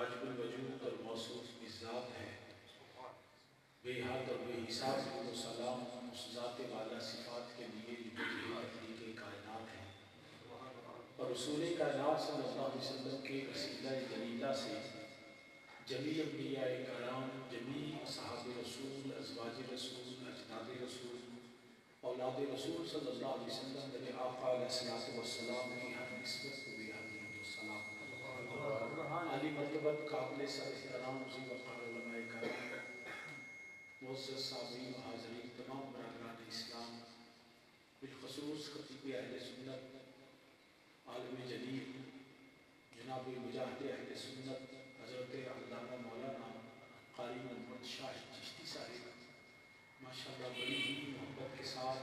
واجب الوجود اور موصوف بالذات ہے، بے حد اور بے حساب درود و سلام اس ذات والا صفات کے لیے جو تخلیق کائنات ہے، اور رسول کائنات صلی اللہ علیہ وسلم کے وسیلہ جلیلہ سے جمیع انبیاء کرام، جمیع صحاب رسول، ازواج رسول، اجداد رسول، اولاد رسول صلی اللہ علیہ وسلم میرے آقا علیہ الصلوۃ والسلام کی ہر نسبت کو بھی حمد و سلام۔ عالی مرتبت قابل سر احترام مزید وقار علماء کرام، معزز صابرین و حاضرین، تمام برادران اسلام، بالخصوص خطیب اہل سنت عالم جلیل جناب مجاہد اہل سنت حضرت علامہ مولانا قاری محمد شاہ چشتی صاحب ماشاءاللہ بڑی ہی محبت کے ساتھ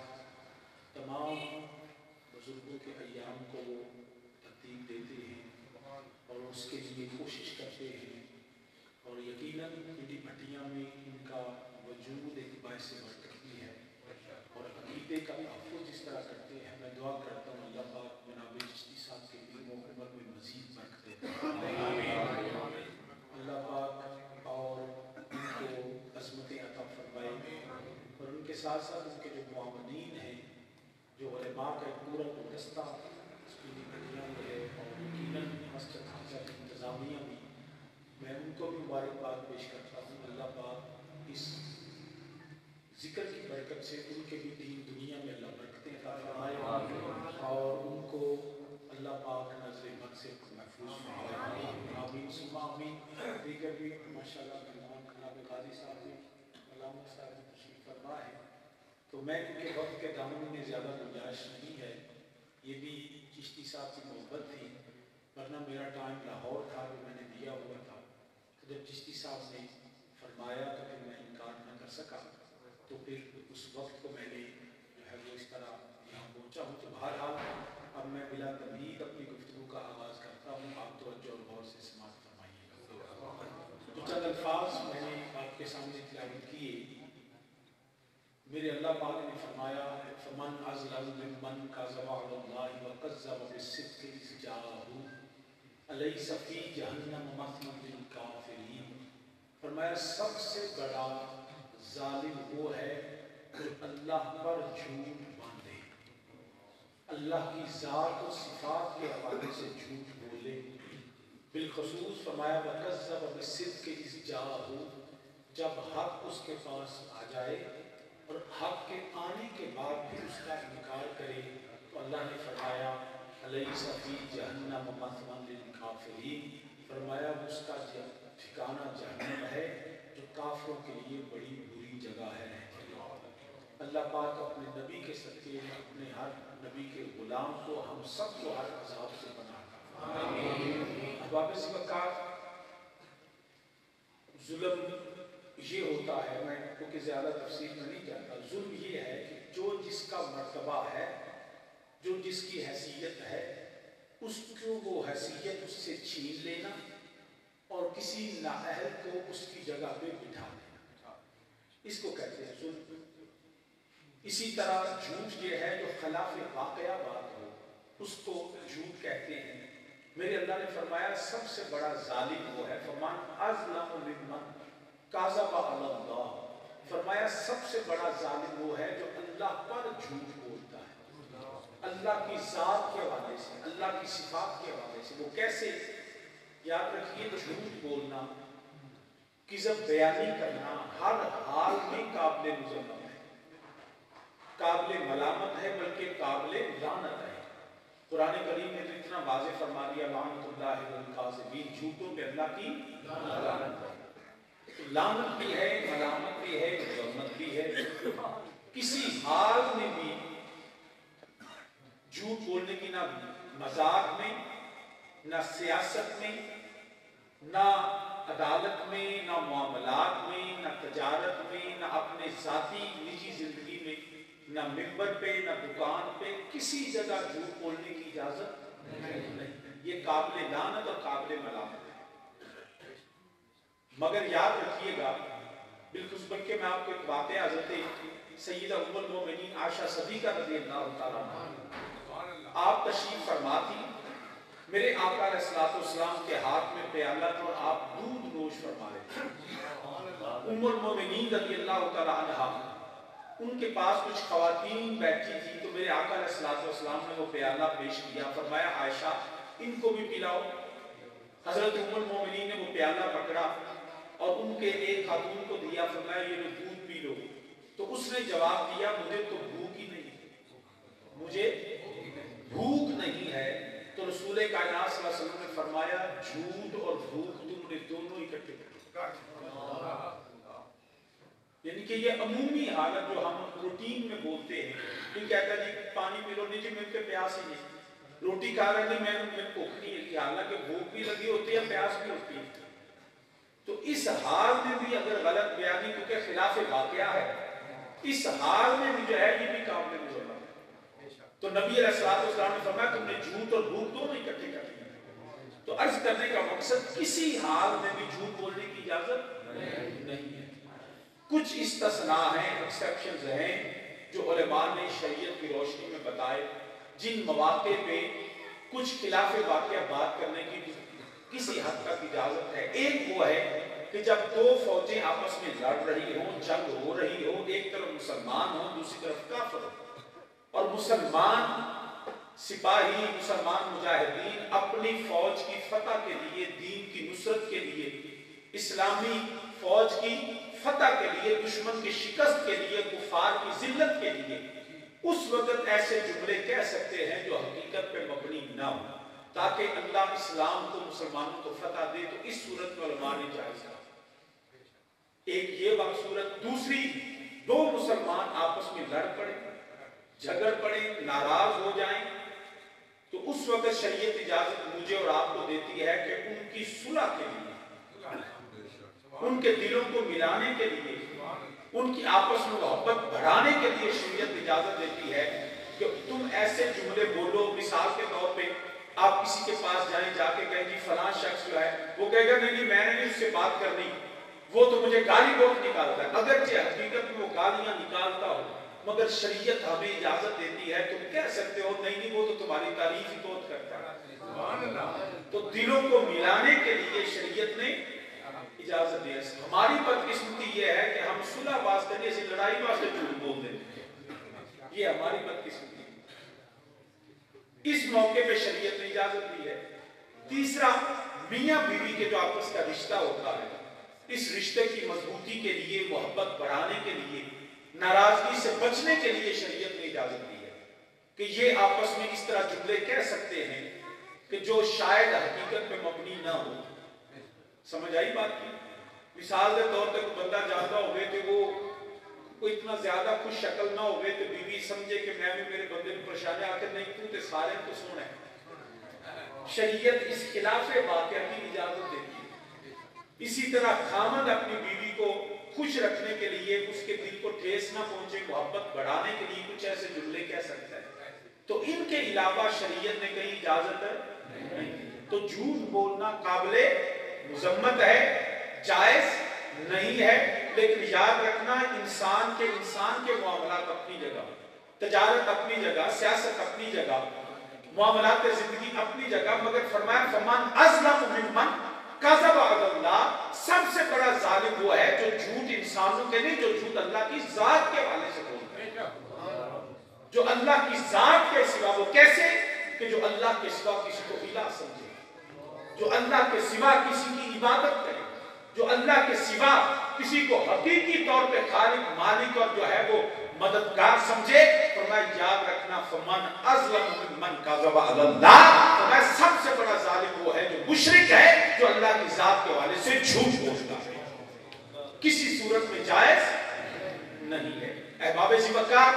تمام بزرگوں کے ایام کو وہ ترتیب دیتے ہیں اور اس کے لیے کوشش کرتے ہیں، اور یقیناً پنڈی بھٹیاں میں ان کا وجود ایک باعث برکت بھی ہے، اور عقیدے کا تحفظ جس طرح کرتے ہیں، میں دعا کرتا ہوں اللہ پاک جناب چشتی صاحب کے علم و عمر میں مزید برکت دے، اللہ پاک اور ان کو عظمتیں عطا فرمائے، اور ان کے ساتھ ساتھ ان کے جو معاونین ہیں، جو علماء کا ایک پورا گلدستہ پنڈی بھٹیاں میں ہے، اور یقیناً مسجد حافظہ کی انتظامیہ بھی، میں ان کو بھی مبارکباد پیش کرتا ہوں۔ اللہ پاک اس ذکر کی برکت سے ان کے بھی دین دنیا میں اللہ برکتیں عطا فرمائے، اور ان کو اللہ پاک نظر بد سے محفوظ فرمائے، آمین ثم آمین۔ دیگر بھی ماشاءاللہ مہمان جناب قاضی صاحب بھی، علامہ صاحب بھی تشریف فرما ہے، تو میں ان کے وقت کے دامن میں زیادہ گنجائش نہیں ہے، یہ بھی چشتی صاحب کی محبت تھی، ورنہ میرا ٹائم لاہور تھا جو میں نے دیا ہوا تھا، تو جب چشتی صاحب نے فرمایا تو پھر میں انکار نہ کر سکا، تو پھر اس وقت کو میں نے جو ہے وہ اس طرح یہاں پہنچا ہوں۔ تو بہرحال اب میں بلا تمہید اپنی گفتگو کا آغاز کرتا ہوں، آپ توجہ اور غور سے سماعت فرمائیے گا۔ تو چند الفاظ میں نے آپ کے سامنے تلاوت کیے۔ میرے اللہ پاک نے فرمایا فمن اظلم ممن کذب علی اللہ وکذب بالصدق اذ جاءہ الیس فی جہنم مثوی للکافرین، فرمایا سب سے بڑا ظالم وہ ہے جو اللہ پر جھوٹ باندھے، اللہ کی ذات و صفات کے حوالے سے جھوٹ بولے، بالخصوص فرمایا وکذب بالصدق اذ جاءہ، جب حق اس کے پاس آ جائے اور حق کے آنے کے بعد بھی اس کا انکار کرے، تو اللہ نے فرمایا الیس فی جہنم مثوی للکافرین، فرمایا اس کا ٹھکانہ جہنم ہے جو کافروں کے لیے بڑی بری جگہ ہے۔ اللہ پاک اپنے نبی کے صدقے اپنے ہر نبی کے غلام کو، ہم سب کو ہر عذاب سے بنا۔ احباب وقار، ظلم یہ ہوتا ہے، میں کیونکہ زیادہ تفصیل میں نہیں جانتا، ظلم یہ ہے کہ جو جس کا مرتبہ ہے، جو جس کی حیثیت ہے، اس کو وہ حیثیت اس سے چھین لینا اور کسی نااہل کو اس کی جگہ پہ بٹھا دینا، اس کو کہتے ہیں ظلم۔ اسی طرح جھوٹ یہ ہے جو خلاف واقعہ بات ہو، اس کو جھوٹ کہتے ہیں۔ میرے اللہ نے فرمایا سب سے بڑا ظالم وہ ہے، فمن اظلم ممن کذب علی اللہ، فرمایا سب سے بڑا ظالم وہ ہے جو اللہ پر جھوٹ بولتا ہے، اللہ کی ذات کے حوالے سے، اللہ کی صفات کے حوالے سے۔ وہ کیسے؟ یاد رکھیے، جھوٹ بولنا، کذب بیانی کرنا ہر حال میں قابل مذمت ہے، قابل ملامت ہے، بلکہ قابل لعنت ہے۔ قرآن کریم نے اتنا واضح فرما دیا لعنت اللہ علی الکاذبین، جھوٹوں پہ اللہ کی لعنت ہے۔ لعنت بھی ہے، ملامت بھی ہے، مذمت بھی ہے۔ کسی حال میں بھی جھوٹ بولنے کی نہ مذاق میں، نہ سیاست میں، نہ عدالت میں، نہ معاملات میں، نہ تجارت میں، نہ اپنے ذاتی نجی زندگی میں، نہ ممبر پہ، نہ دکان پہ، کسی جگہ جھوٹ بولنے کی اجازت نہیں۔ یہ قابل لعنت اور قابل ملامت ہے۔ مگر یاد رکھیے گا، بالخصوص بلکہ میں آپ کو ایک واقعہ حضرت سیدہ ام المومنین عائشہ صدیقہ رضی اللہ تعالیٰ عنہا، آپ تشریف فرما تھی میرے آقا علیہ السلام کے ہاتھ میں پیالہ تھا اور آپ دودھ نوش فرما رہے تھے۔ ام المومنین رضی اللہ تعالی عنہا، ان کے پاس کچھ خواتین بیٹھی تھی تو میرے آقا علیہ السلام نے وہ پیالہ پیش کیا، فرمایا عائشہ ان کو بھی پلاؤ۔ حضرت ام المومنین نے وہ پیالہ پکڑا اور ان کے ایک خاتون کو دیا، فرمایا یہ لو دودھ پی لو۔ تو اس نے جواب دیا مجھے تو بھوک ہی نہیں ہے، مجھے بھوک نہیں ہے۔ تو رسول کائنات صلی اللہ علیہ وسلم نے فرمایا جھوٹ اور بھوک تم نے دونوں اکٹھے کر، یعنی کہ یہ عمومی حالت جو ہم روٹین میں بولتے ہیں، کوئی کہتا ہے جی پانی پی لو، نہیں جی میرے پیاس ہی نہیں، روٹی کھا رہا نہیں میں بھوک نہیں ہے، حالانکہ بھوک بھی لگی ہوتی ہے پیاس بھی ہوتی ہے۔ تو اس حال میں بھی اگر غلط بیانی کیونکہ خلاف واقعہ ہے، اس حال میں بھی جو ہے یہ بھی قابل مذمت ہے۔ تو نبی علیہ السلام نے فرمایا تم نے جھوٹ اور بھوک دونوں اکٹھے کر دی۔ تو عرض کرنے کا مقصد کسی حال میں بھی جھوٹ بولنے کی اجازت نہیں ہے۔ کچھ استثناء ہیں، ایکسیپشنز ہیں جو علماء نے شریعت کی روشنی میں بتائے، جن مواقع پہ کچھ خلاف واقعہ بات کرنے کی کسی حد تک اجازت ہے۔ ایک وہ ہے کہ جب دو فوجیں آپس میں لڑ رہی ہوں، جنگ ہو رہی ہو، ایک طرف مسلمان ہوں دوسری طرف کافر ہوں، اور مسلمان سپاہی، مسلمان مجاہدین اپنی فوج کی فتح کے لیے، دین کی نصرت کے لیے، اسلامی فوج کی فتح کے لیے، دشمن کی شکست کے لیے، کفار کی ذلت کے لیے اس وقت ایسے جملے کہہ سکتے ہیں جو حقیقت پہ مبنی نہ ہو، تاکہ اللہ اسلام کو، مسلمانوں کو فتح دے۔ تو اس صورت میں علماء نے جائز کہا۔ ایک یہ وقت صورت، دوسری دو مسلمان آپس میں لڑ پڑے، جھگڑ پڑے، ناراض ہو جائیں، تو اس وقت شریعت اجازت مجھے اور آپ کو دیتی ہے کہ ان کی صلح کے لیے، ان کے دلوں کو ملانے کے لیے، ان کی آپس میں محبت بڑھانے کے لیے شریعت اجازت دیتی ہے کہ تم ایسے جملے بولو۔ مثال کے طور پہ آپ کسی کے پاس جائیں، جا کے کہیں جی فلاں شخص جو ہے، وہ کہے گا نہیں میں نے نہیں اس سے بات کرنی، وہ تو مجھے گالی گلوچ نکالتا ہے، اگرچہ حقیقت میں وہ گالیاں نکالتا ہو، مگر شریعت ہمیں اجازت دیتی ہے، تم کہہ سکتے ہو نہیں وہ تو تمہاری تعریف ہی بہت کرتا ہے۔ تو دلوں کو ملانے کے لیے شریعت نے اجازت دی ہے۔ ہماری بدقسمتی یہ ہے کہ ہم صلح واسطے نہیں، اسے لڑائی واسطے جھوٹ بول دیتے ہیں، یہ ہماری بدقسمتی ہے۔ اس موقع پہ شریعت نے اجازت دی ہے۔ تیسرا، میاں بیوی کے جو آپس کا رشتہ ہوتا ہے، اس رشتے کی مضبوطی کے لیے، محبت بڑھانے کے لیے، ناراضگی سے بچنے کے لیے شریعت نے اجازت دی ہے کہ یہ آپس میں اس طرح جملے کہہ سکتے ہیں کہ جو شاید حقیقت میں مبنی نہ ہو۔ سمجھ آئی بات کی؟ مثال کے طور پہ کوئی بندہ جانتا ہوئے کہ وہ کوئی اتنا زیادہ خوش شکل نہ ہوئے تو بیوی سمجھے کہ میں بھی میرے بندے میں پریشانی آ کے نہیں تو سارے تو سونا ہے۔ شریعت اس خلاف واقعہ کی اجازت دیتی ہے۔ اسی طرح خامد اپنی بیوی کو خوش رکھنے کے لیے، اس کے دل کو ٹھیس نہ پہنچے، محبت بڑھانے کے لیے کچھ ایسے جملے کہہ سکتا ہے۔ تو ان کے علاوہ شریعت نے کہیں اجازت نہیں۔ تو جھوٹ بولنا قابل مذمت ہے، جائز نہیں ہے، لیکن یاد رکھنا انسان کے معاملات اپنی جگہ، تجارت اپنی جگہ، سیاست اپنی جگہ، معاملات زندگی اپنی جگہ، مگر فرمایا فمن اظلم ممن کذب علی اللہ، سب سے بڑا ظالم وہ ہے جو جھوٹ انسانوں کے نہیں، جو جھوٹ اللہ کی ذات کے حوالے سے بولتا ہے، جو اللہ کی ذات کے سوا، وہ کیسے کہ جو اللہ کے سوا کسی کو الہ سمجھے، جو اللہ کے سوا کسی کی عبادت کرے، جو اللہ کے سوا کسی کو حقیقی طور پہ خالق، مالک اور جو ہے وہ مددگار سمجھے۔ فرمایا یاد رکھنا فمن اظلم ممن کذب علی اللہ، فرمایا سب سے بڑا ظالم وہ ہے جو مشرک ہے، جو اللہ کی ذات کے حوالے سے جھوٹ بولتا ہے، کسی صورت میں جائز نہیں ہے۔ احباب ذوالفقار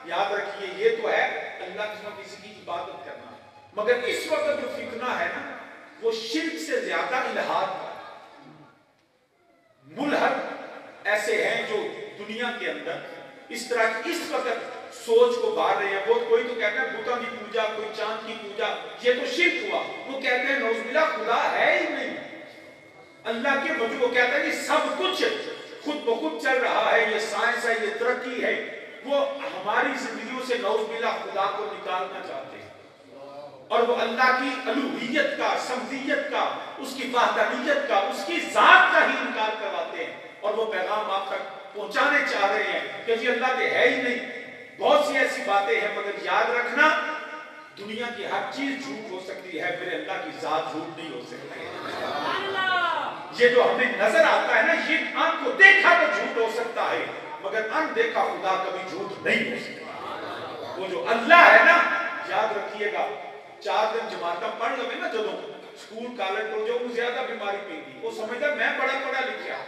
یاد رکھیے، یہ تو ہے اللہ کے سوا کسی کی عبادت کرنا، مگر اس وقت جو فتنہ ہے نا، وہ شرک سے زیادہ الہاد ہے۔ ملحد ایسے ہیں جو دنیا کے اندر اس طرح کی اس وقت سوچ کو بار رہے ہیں۔ وہ کوئی تو کہتا ہے بتوں کی پوجا، کوئی چاند کی پوجا، یہ تو شرک ہوا۔ وہ کہتے ہیں نعوذ باللہ خدا ہے ہی نہیں، اللہ کے وجود۔ وہ کہتا ہے کہ سب کچھ خود بخود چل رہا ہے، یہ سائنس ہے، یہ ترقی ہے۔ وہ ہماری زندگیوں سے نعوذ باللہ خدا کو نکالنا چاہتے ہیں۔ اور وہ اللہ کی الوہیت کا، سمدیت کا، اس کی وحدانیت کا، اس کی ذات کا ہی انکار کرواتے ہیں، اور وہ پیغام آپ تک پہنچانے چاہ رہے ہیں کہ جی اللہ کے ہے ہی نہیں۔ بہت سی ایسی باتیں ہیں، مگر یاد رکھنا دنیا کی ہر چیز جھوٹ ہو سکتی ہے، پھر اللہ کی ذات جھوٹ نہیں ہو سکتی۔ یہ جو ہمیں نظر آتا ہے نا، یہ آنکھ کو دیکھا تو جھوٹ ہو سکتا ہے، مگر اندیکھا خدا کبھی جھوٹ نہیں ہو سکتا۔ وہ جو اللہ ہے نا، یاد رکھیے گا، 4 دن جماعتاں پڑھ لگے نا، جدوں سکول کالج کو جو زیادہ بیماری پی گی، وہ سمجھتا میں بڑا پڑھا لکھا،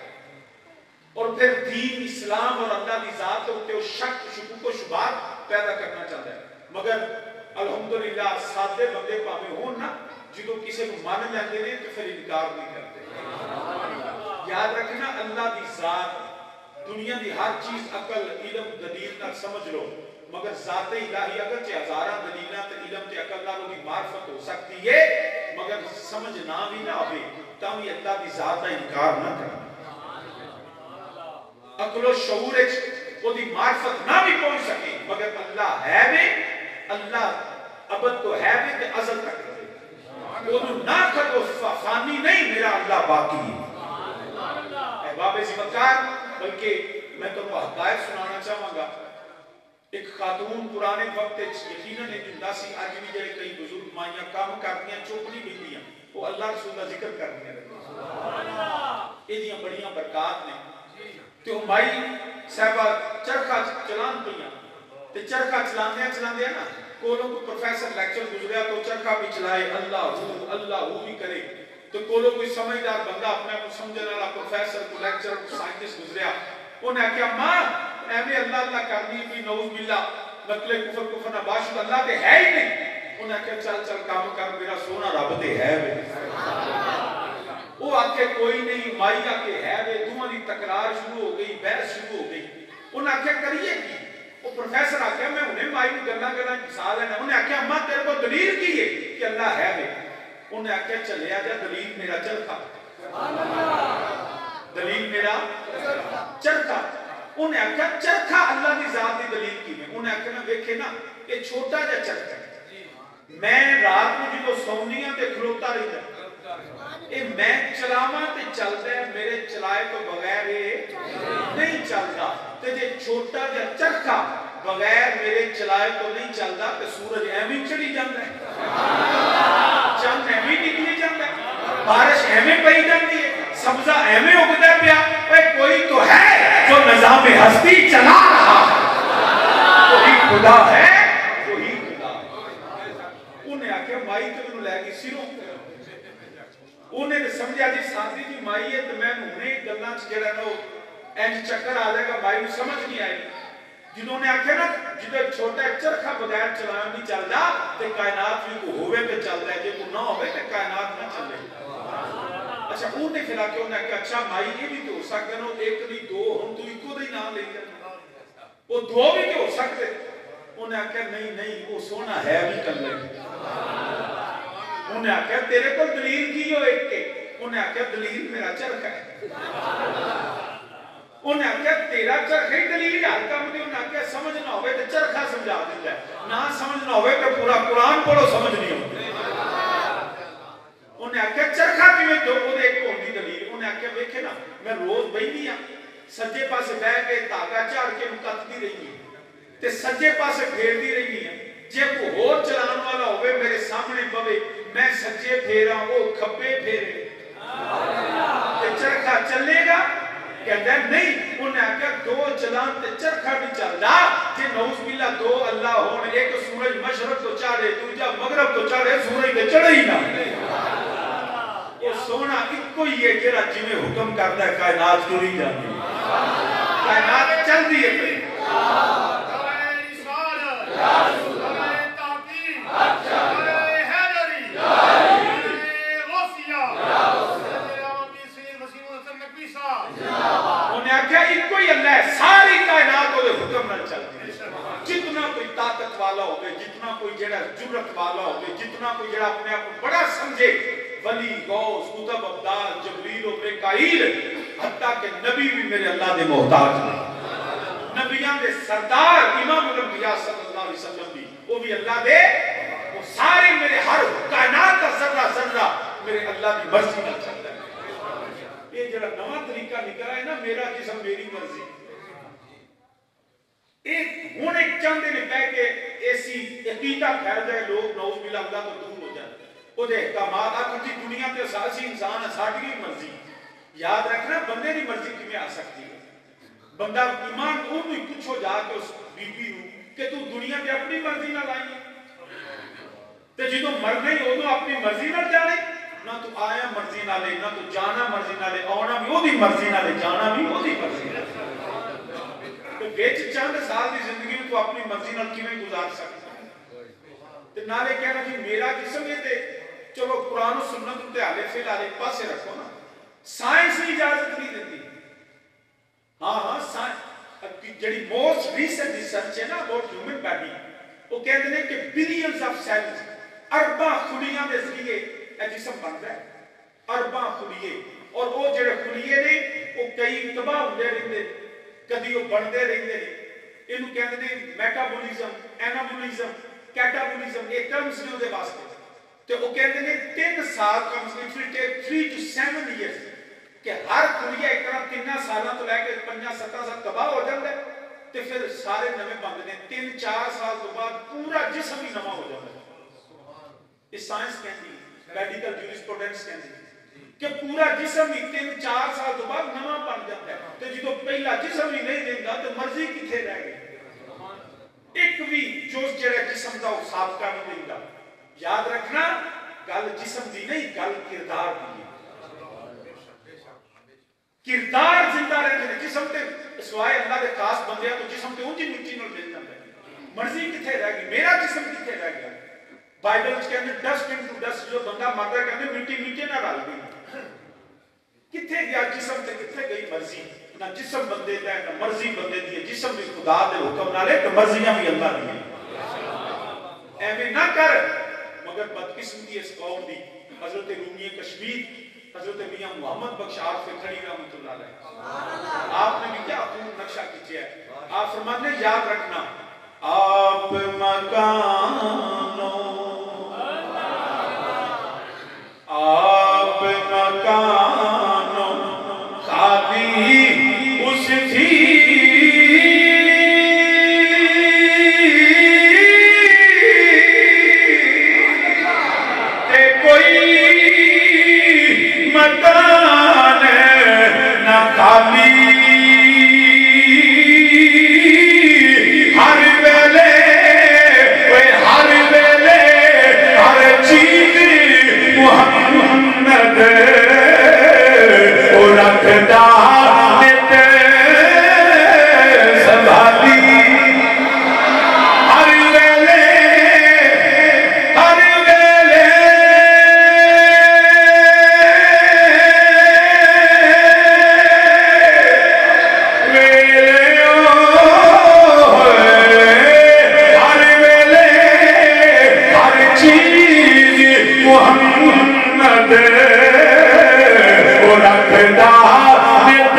اور پھر دین اسلام اور اللہ کی ذات کے اوپر شک شکوک و شبہات پیدا کرنا چاہتا ہے۔ مگر الحمدللہ سادے بندے پاویں ہون نا، جدوں کسی کو مان لیندے نے تو پھر انکار نہیں کرتے۔ یاد رکھنا اللہ کی ذات، دنیا کی ہر چیز عقل علم دلیل نہ سمجھ لو، مگر ذات الہی اگرچہ ہزاراں دلیلاں تے علم تے عقل نال دی معرفت ہو سکتی ہے، مگر سمجھ نہ بھی نہ ہوے تاں بھی اللہ کی ذات کا انکار نہ کرنا۔ عقل و شعور وہ دی معرفت نہ بھی پہنچ سکے، مگر اللہ ہے بھی، اللہ ابد تو ہے بھی تے ازل تک رہے، وہ نہ کھٹو فانی نہیں، میرا اللہ باقی ہے۔ احباب ذمکار، بلکہ میں تو حقائق سنانا چاہوں گا۔ ایک خاتون پرانے وقت یقیناً ایک انداسی آج بھی جائے کئی بزرگ مائیاں کام کرتی ہیں، چوپڑی ملتی ہیں، وہ اللہ رسول کا ذکر کرتی ہیں، یہ دیاں بڑیاں برکات نے۔ تو مائی صاحبہ چرخہ چلان پہیاں، تو چرخہ چلان دیا نا، کولوں کو پروفیسر لیکچر گزریا تو چرخہ بھی چلائے، اللہ ہو بھی کرے، تو کولوں کوئی سمجھدار بندہ اپنے کو سمجھنے والا پروفیسر کو لیکچر کو سائنٹسٹ گزریا، انہیں کیا ماں اہمیں اللہ کرنی بھی نعوذ باللہ نقل کفر نباشد اللہ تے ہے ہی نہیں، انہیں کیا چل کام کر میرا سونا رب تے ہے بھی، وہ آکے کوئی نہیں، مائی آکے ہے بھی، دوہاں دی تکرار شروع ہو گئی، بحث شروع ہو گئی، انہیں آکے کریے کی، وہ پروفیسر آکے میں انہیں مائی کو گلنا مثال ہے، انہیں آکے اماں تیرے کو دلیل کی ہے کہ اللہ ہے بھی، انہیں آکے چلے آجا دلیل میرا چرخا، دلیل میرا چرخا، انہیں آکے چرخا اللہ کی ذات دی دلیل کی میں، انہیں آکے نا دیکھے نا یہ چھوٹا جا چرخا ہے، میں رات میں جو سونیاں تے کھلوتا رہی ہے، اے میں چلاواں تے چلتا ہے، میرے چلائے تو بغیر نہیں چلتا، تے جے چھوٹا جا چرخا بغیر میرے چلائے تو نہیں چلتا، تے سورج ایویں چڑھی جاتا ہے، چند ایویں نکلی جاتا ہے، بارش ایویں پئی جاتی ہے، سبزہ ایویں اگتا پیا، اے کوئی تو ہے جو نظام ہستی چلا رہا ہے، وہی خدا ہے، وہی خدا ہے۔ انہیں آکے مائی تو انہوں لے گی سروں، انہیں سمجھا جی ساتھی جی مائی ہے تو میں انہیں گلنا چکرہ نو اینج چکر آ جائے گا، مائی کو سمجھ نہیں آئی، جنہوں نے آکھے نا جدھے چھوٹا چرخہ بغیر چلائیں نہیں چل جا تے کائنات بھی کو ہوئے پہ چل رہا ہے، جے کو نہ ہوئے تے کائنات نہ چلے۔ اچھا انہیں پھر آکے انہیں کہا اچھا مائی یہ بھی تو ہو سکتے ہیں، ایک نہیں دو ہم تو ایک کو نہیں نام لے جانا، وہ دو بھی تو ہو سکتے، انہیں آکے نہیں وہ سونا ہے بھی کر لیں، انہیں آکے تیرے کو دلیل کی ہو ایک کے، انہیں آکے دلیل میرا چرخہ ہے، انہیں آکے تیرا چرخہ ہی دلیل ہے، کام دے انہیں آکے سمجھ نہ ہوئے تو چرخہ سمجھا دیتا ہے، نہ سمجھ نہ ہوئے تو پورا قرآن پڑھو سمجھ نہیں ہوتے، انہیں آکے چرخہ کی میں دو خود ایک کو ہوندی دلیل، انہیں آکے دیکھے نا میں روز بہی دیا سجے پاسے بہ کے تاگا چاڑ کے مکت دی رہی ہے تے سجے پاسے پھیر دی رہی ہے، جے کو اور چلان والا ہوئے میرے سامنے بوے میں سجے پھیرا وہ کھپے پھیرے تے چرخہ چلے گا، کہتا ہے نہیں، انہیں آکے دو چلان تے چرخہ بھی چل دا، کہ نعوذ باللہ دو اللہ ہونے، ایک سورج مشرق تو چاڑے دوجہ مغرب تو چاڑے سورج تے چڑھے ہی نہ، وہ سونا ایک کوئی ہے جیرا جمیں حکم کرتا ہے کائنات کیوں نہیں جاتی، کائنات چل دی ہے پہ ساری کائنات ہوئے حکم نہ چلتی ہے، جتنا کوئی طاقت والا ہوئے، جتنا کوئی جڑا جرت والا ہوئے، جتنا کوئی جڑا اپنے آپ کو بڑا سمجھے، ولی غوث قطب ابدال جبریل و میکائیل، حتیٰ کہ نبی بھی میرے اللہ دے محتاج ہیں، نبیان دے سردار امام الانبیاء صلی اللہ علیہ وسلم بھی وہ بھی اللہ دے وہ سارے میرے ہر کائنات کا ذرہ ذرہ میرے اللہ کی مرضی نال چلدا ہے. یہ جڑا نواں طریقہ نکلا ہے نا میرا جسم میری مرضی, ایک ہوں ایک چاہتے نے کہہ کے ایسی عقیدہ پھیل جائے لوگ نعوذ باللہ اللہ تو دور ہو جائے وہ دے احکامات آخر دنیا تے اساسی انسان ہے ساڈی بھی مرضی. یاد رکھنا بندے کی مرضی کیویں آ سکتی ہے. بندہ ایمان اونوں ہی پوچھو جا کے اس بی بی نو کہ تو دنیا تے اپنی مرضی نال آئی ہے تے جدوں مرنا ہی اودوں اپنی مرضی نال جانے, نہ تو آیا مرضی نال نہ تو جانا مرضی نال, آنا بھی اودی مرضی نال جانا بھی اودی مرضی نال. تے وچ چند سال دی زندگی نوں تو اپنی مرضی نال کیویں گزار سکتا ہے. تے نالے کہنا جی میرا جسم ہے تے چلو قرآن و سنت تے حالے فی الحال ایک پاسے رکھو نا, سائنس بھی اجازت نہیں دیتی. ہاں جڑی موسٹ ریسنٹ ریسرچ ہے نا اباؤٹ ہیومن باڈی, وہ کہتے ہیں کہ بلینز آف سیلز ارباں خلیاں دے ذریعے اے جسم بنتا ہے, ارباں خلیے, اور وہ جڑے خلیے نے وہ کئی تباہ ہوندے رہندے کدی وہ بنتے رہندے نے. اینوں کہتے ہیں میٹابولزم, اینابولزم, کیٹابولزم, یہ ٹرمز نے دے واسطے. تو وہ کہتے ہیں 3 سال کم سے کم 3 to 7 years کہ ہر خلیہ ایک طرح 3 سالاں تو لے کے 5-7 سال تباہ ہو جاتا ہے تے پھر سارے نویں بنتے ہیں. 3-4 سال تو بعد پورا جسم ہی نواں ہو جاتا ہے. یہ سائنس کہتی ہے, میڈیکل جورسپروڈنس کہتی ہے کہ پورا جسم ہی 3-4 سال تو بعد نواں بن جاتا ہے. تو جدوں پہلا جسم ہی نہیں دیندا تو مرضی کتھے رہ گئی. ایک بھی جو جڑا جسم دا وہ سابقہ نہیں دیندا. یاد رکھنا گل جسم دی نہیں, گل کردار دی ہے. کردار زندہ رہتے ہیں. جسم تے سوائے اللہ دے خاص بندے تو جسم تے اونجی مٹی نال مل جاتا ہے. مرضی کتھے رہ گئی, میرا جسم کتھے رہ گیا. بائبل وچ کہندے ڈسٹ انٹو ڈسٹ, جو بندہ مردا کہندے مٹی مٹی نال رل گئی. کتھے گیا جسم تے کتھے گئی مرضی. نہ جسم بندے دا ہے نہ مرضی بندے دی ہے. جسم بھی خدا دے حکم نال ہے تے مرضیاں بھی اللہ دی ہیں. ایویں نہ کر. مگر بدقسمتی اس قوم دی, حضرت رومی کشمیر حضرت میاں محمد بخش آپ سے کھڑی رحمت اللہ علیہ, آپ نے بھی کیا خوب نقشہ کھینچا ہے. آپ فرماتے ہیں یاد رکھنا آپ مکانوں, آپ مکانوں خالی اس تھی مکان نہ خالی, ہر ویلے ہر ویلے ہر چیز محمد وہ رکھتا نت سنبھالی. ہر ویلے ہر ویلے محمد وہ رکھتا نت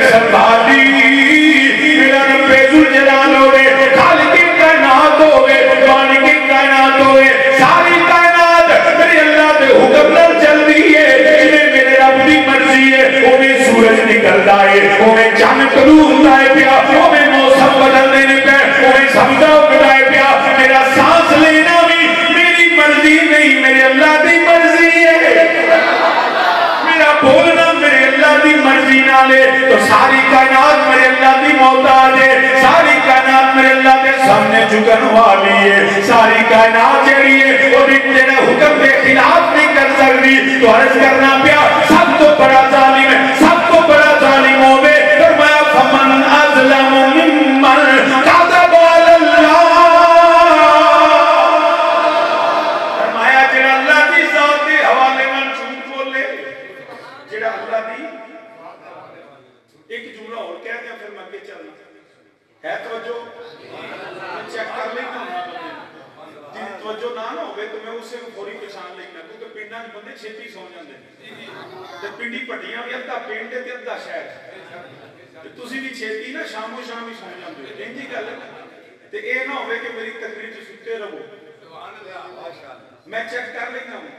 سنبھالی. میرا رب ذوالجلال ہوئے, خالق کائنات ہوئے, مالک کائنات ہوئے, ساری کائنات میرے اللہ دے حکم نال چل رہی ہے. جویں میرے رب دی مرضی ہے اوویں سورج نکلدا ہے, اوویں چن کلوتا ہے پیا, اوویں موسم بدلدے نے پے, اوویں سبزہ اگدا ہے پیا. میرا سانس لینا مرضی نہیں, میرے اللہ دی مرضی ہے. میرا بولنا میرے اللہ دی مرضی نال ہے. تو ساری کائنات میرے اللہ دی محتاج ہے. ساری کائنات میرے اللہ دے سامنے جھکن والی ہے. ساری کائنات جڑی ہے وہ تیرے حکم کے خلاف نہیں کر سکتی. تو عرض کرنا پیا سب تو بڑا ظالم ہے, سب تو بڑا ظالم ہوے. فرمایا فمن اظلم ممن کذب علی اللہ. ایک جملہ اور کہہ دیا پھر میں آگے چلنا ہے. توجہ چیک کر لینا, جی توجہ نہ ہوئے تو میں اسے فوری پہچان لینا, کیونکہ پنڈاں وچ بندے چھیتی سو جاندے تے پنڈی پٹیاں بھی ادھا پنڈ تے ادھا شہر تے تسی بھی چھیتی نا شامو شام ہی سو جاندے ہو. انج ہی گل ہے. تے اے نہ ہوئے کہ میری تقریر جو ستے رہو میں چیک کر لینا ہوں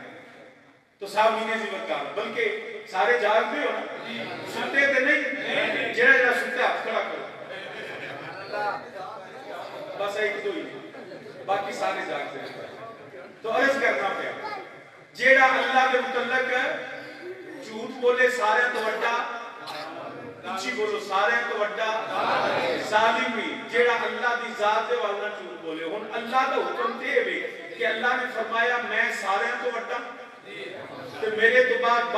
تو صاحب ہی نے ذمہ کار بلکہ سارے جاگتے ہو نا ستے تے نہیں جڑا جڑا ستے ہاتھ کھڑا کرو بس ایک دو ہی باقی سارے جاگتے ہیں تو عرض کرنا پیا جیڑا اللہ کے متعلق جھوٹ بولے سارے تو وڈا اچھی بولو سارے تو وڈا ظالم بھی جیڑا اللہ دی ذات دے والا جھوٹ بولے ہن اللہ دا حکم تے وی کہ اللہ نے فرمایا میں سارے تو وڈا تے میرے تو بعد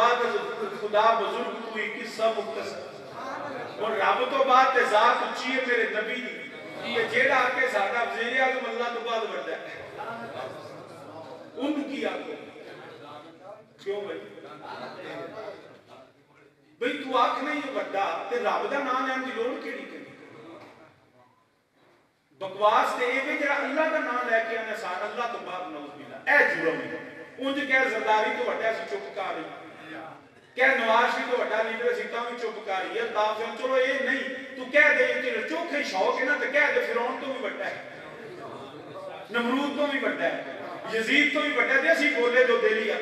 خدا بزرگ کوئی قصہ مختصر اور رب تو بعد تے ذات اچھی ہے میرے نبی دی تے جیڑا آکے ساڈا وزیر اعظم اللہ تو بعد وڈا ہے ان کی آکو کیوں بھائی بھئی تو آکھ نہیں یہ وڈا تے رب دا نام لین دی لوڑ کیڑی کری بکواس تے اے وی جڑا اللہ دا نام لے کے آنے سان اللہ تو بعد نعوذ باللہ اے جرم ہے انج کہہ زرداری تو وڈا سی چپ کر رہی کہہ نواز شریف تو وڈا لیڈر سی تاں وی چپ کر رہی ہے تا چلو اے نہیں تو کہہ دے کہ چوکھے شوق ہے نا تے کہہ دے فرعون تو بھی وڈا ہے نمرود تو بھی وڈا ہے یزید تو بھی وڈا ہے اسی بولے جو دلی ہے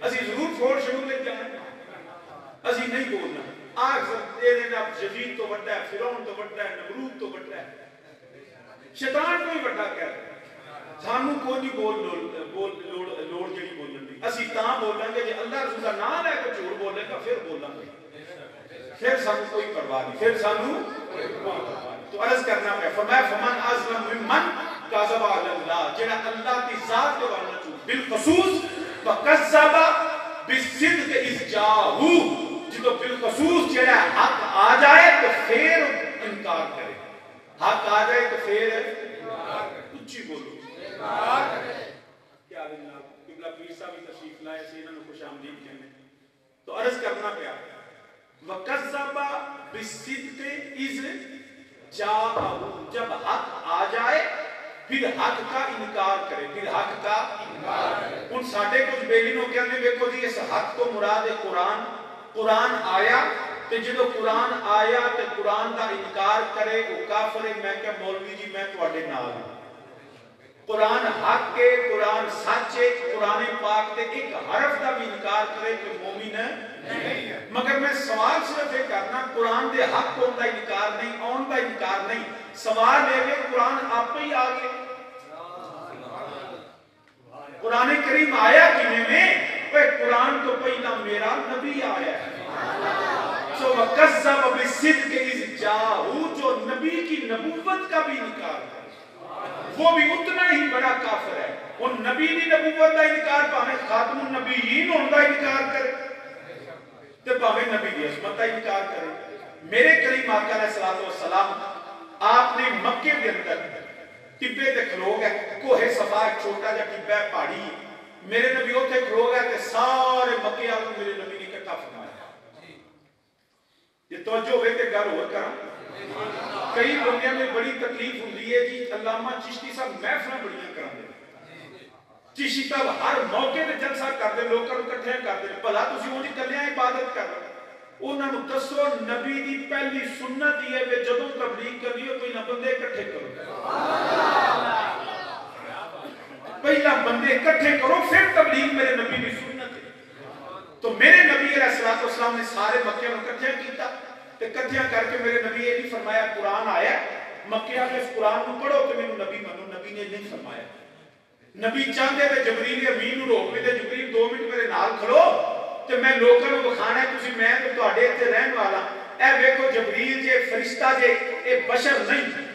اسی ضرور فوڑ شروع لے جانا اسی نہیں بولنا آگ اے دے جب یزید تو وڈا ہے فرعون تو وڈا ہے نمرود تو وڈا ہے شیطان کو ہی وڈا کہہ رہے سانو کوئی نہیں لوڑ جڑی بولن دی اسی تاں بولیں گے جے اللہ رسول کا نام لے کے جھوٹ بولے گا پھر بولیں گے پھر سانو کوئی پرواہ نہیں پھر سانو کوئی پرواہ نہیں تو عرض کرنا ہے فرمایا فمن اظلم ممن کذب علی اللہ جڑا اللہ کی ذات کے والا جھوٹ بالخصوص وکذب بالصدق اذ جاءہ جدو بالخصوص جڑا حق آ جائے تو پھر انکار کرے حق آ جائے تو پھر اچھی بولو کیا جناب قبلہ پیر صاحب بھی تشریف لائے سے انہوں نے خوش آمدید کہنے تو عرض کرنا پیا وَقَذَّبَ بِالصِّدْقِ اِذْ جَاءَهُ جب حق آ جائے پھر حق کا انکار کرے پھر حق کا انکار کرے ان ساڑھے کچھ بیلینوں کے اندر دیکھو جی اس حق کو مراد قرآن آیا تے جدو قرآن آیا تے قرآن کا انکار کرے وہ کافر ہے میں کہ مولوی جی میں تواڈے نال ہوں قرآن حق کے قرآن سچ ہے قرآن پاک تے ایک حرف کا بھی انکار کرے کہ مومن ہے مگر میں سوال صرف یہ کرنا قرآن دے حق کو ان کا انکار نہیں اون کا انکار نہیں سوال ہے کہ قرآن آپ ہی آگے قرآن کریم آیا کینے میں وہ قرآن تو پہلا میرا نبی آیا ہے سو وَقَذَّبَ بِالصِّدْقِ اِذْ جَاءَهُ جو نبی کی نبوت کا بھی انکار ہے وہ بھی اتنا ہی بڑا کافر ہے ان نبی نے نبوت کا انکار پاہے خاتم النبیین ان کا انکار کرے تو پاہے نبی دی عظمت کا انکار کرے میرے کریم آقا علیہ السلام آپ نے مکے کے اندر ٹبے تے کھلو گئے کوہ صفا ایک چھوٹا جا ٹبا ہے پہاڑی میرے نبی ہوتے کھلو گئے تے سارے مکے آگے میرے نبی نے کٹا فرمایا یہ توجہ ہوئے تے گھر ہو کر کئی دنیا میں بڑی تکلیف ہوندی ہے جی علامہ چشتی صاحب محفلیں بڑیاں کران دے چشتی صاحب ہر موقع تے جلسہ کر دے لوکاں نوں اکٹھے کر دے بھلا تسی اونج کلیاں عبادت کر رہے انہاں نوں دسو نبی دی پہلی سنت یہ ہے کہ جدوں تبلیغ کرنی ہو پہلا بندے اکٹھے کرو پہلا بندے اکٹھے کرو پھر تبلیغ میرے نبی دی سنت ہے تو میرے نبی علیہ السلام نے سارے مکے نوں اکٹھے کیتا تے کتھیاں کر کے میرے نبی یہ نہیں فرمایا قرآن آیا مکہ آگے اس قرآن کو پڑھو کہ میں نبی منو نبی نے نہیں فرمایا نبی چاہتے تھے جبریل امین نو روک میں تے جبریل 2 منٹ میرے نال کھلو تے میں لوکاں نوں بخانا ہے تسی میں تے تواڈے تے رہن والا اے ویکھو جبریل جے فرشتہ جے اے بشر نہیں